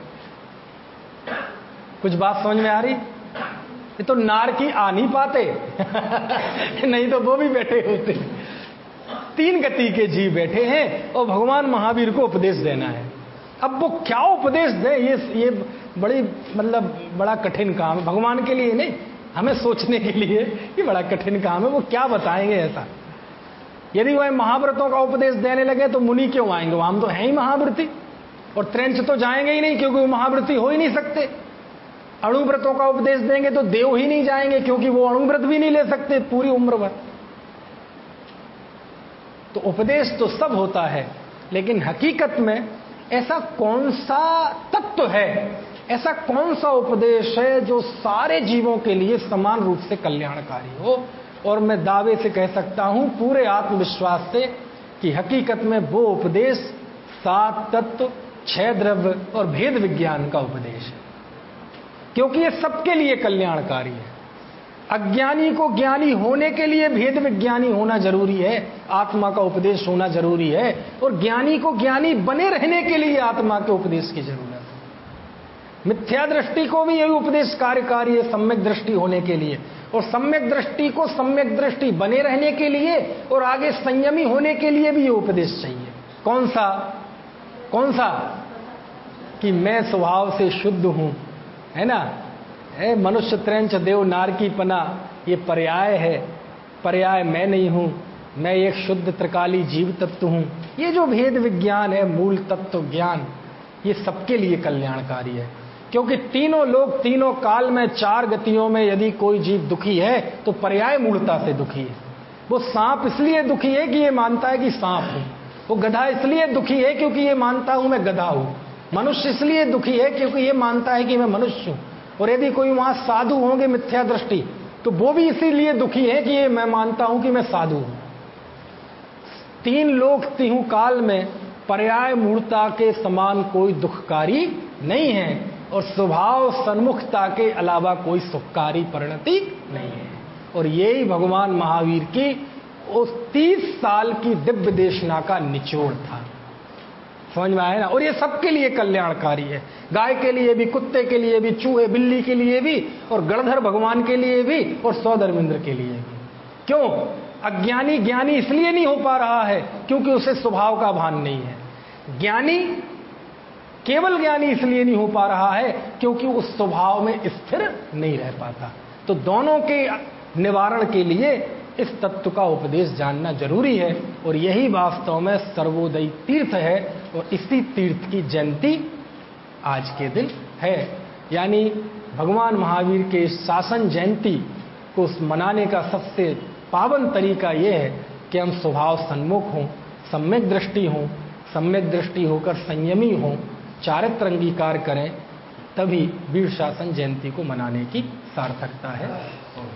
कुछ बात समझ में आ रही? ये तो नार की आ नहीं पाते। नहीं तो वो भी बैठे होते। तीन गति के जीव बैठे हैं और भगवान महावीर को उपदेश देना है। अब वो क्या उपदेश दे, ये बड़ी बड़ा कठिन काम है भगवान के लिए, नहीं हमें सोचने के लिए ये बड़ा कठिन काम है। वो क्या बताएंगे ऐसा? यदि वह महाव्रतों का उपदेश देने लगे तो मुनि क्यों आएंगे? वहां हम तो हैं ही महाव्रती, और त्रेंच तो जाएंगे ही नहीं क्योंकि वो महाव्रती हो ही नहीं सकते। अणुव्रतों का उपदेश देंगे तो देव ही नहीं जाएंगे क्योंकि वो अणुव्रत भी नहीं ले सकते पूरी उम्र भर। तो उपदेश तो सब होता है, लेकिन हकीकत में ऐसा कौन सा तत्व है, ऐसा कौन सा उपदेश है जो सारे जीवों के लिए समान रूप से कल्याणकारी हो? और मैं दावे से कह सकता हूं पूरे आत्मविश्वास से कि हकीकत में वो उपदेश 7 तत्व, 6 द्रव्य और भेद विज्ञान का उपदेश है, क्योंकि ये सबके लिए कल्याणकारी है। अज्ञानी को ज्ञानी होने के लिए भेद विज्ञानी होना जरूरी है, आत्मा का उपदेश होना जरूरी है, और ज्ञानी को ज्ञानी बने रहने के लिए आत्मा के उपदेश की जरूरत है। मिथ्या दृष्टि को भी यही उपदेश कार्यकारी है सम्यक दृष्टि होने के लिए, और सम्यक दृष्टि को सम्यक दृष्टि बने रहने के लिए और आगे संयमी होने के लिए भी ये उपदेश चाहिए। कौन सा? कि मैं स्वभाव से शुद्ध हूं, है ना? मनुष्य त्रेंच देव नार की पना, ये पर्याय है, पर्याय मैं नहीं हूं, मैं एक शुद्ध त्रिकाली जीव तत्व हूं। ये जो भेद विज्ञान है, मूल तत्व ज्ञान, ये सबके लिए कल्याणकारी है, क्योंकि तीनों लोग तीनों काल में 4 गतियों में यदि कोई जीव दुखी है तो पर्याय मूलता से दुखी है। वो सांप इसलिए दुखी है कि ये मानता है कि सांप हूं, वो गधा इसलिए दुखी है क्योंकि ये मानता हूं मैं गधा हूं, मनुष्य इसलिए दुखी है क्योंकि ये मानता है कि मैं मनुष्य हूं। और यदि कोई वहां साधु होंगे मिथ्या दृष्टि, तो वो भी इसीलिए दुखी है कि ये मैं मानता हूं कि मैं साधु हूं। 3 लोक 3 काल में पर्याय मूर्ता के समान कोई दुखकारी नहीं है, और स्वभाव सन्मुखता के अलावा कोई सुखकारी परिणति नहीं है। और यही भगवान महावीर की उस 30 साल की दिव्य देशना का निचोड़ था। समझ में आया ना? और ये सबके लिए कल्याणकारी है, गाय के लिए भी, कुत्ते के लिए भी, चूहे बिल्ली के लिए भी, और गणधर भगवान के लिए भी, और सौधर्मेंद्र के लिए भी। क्यों? अज्ञानी ज्ञानी इसलिए नहीं हो पा रहा है क्योंकि उसे स्वभाव का भान नहीं है। ज्ञानी केवल ज्ञानी इसलिए नहीं हो पा रहा है क्योंकि उस स्वभाव में स्थिर नहीं रह पाता। तो दोनों के निवारण के लिए इस तत्व का उपदेश जानना जरूरी है, और यही वास्तव में सर्वोदयी तीर्थ है, और इसी तीर्थ की जयंती आज के दिन है। यानी भगवान महावीर के शासन जयंती को मनाने का सबसे पावन तरीका यह है कि हम स्वभाव सन्मुख हों, सम्यक दृष्टि हों, सम्यक दृष्टि होकर संयमी हों, चारित्र अंगीकार करें, तभी वीर शासन जयंती को मनाने की सार्थकता है। और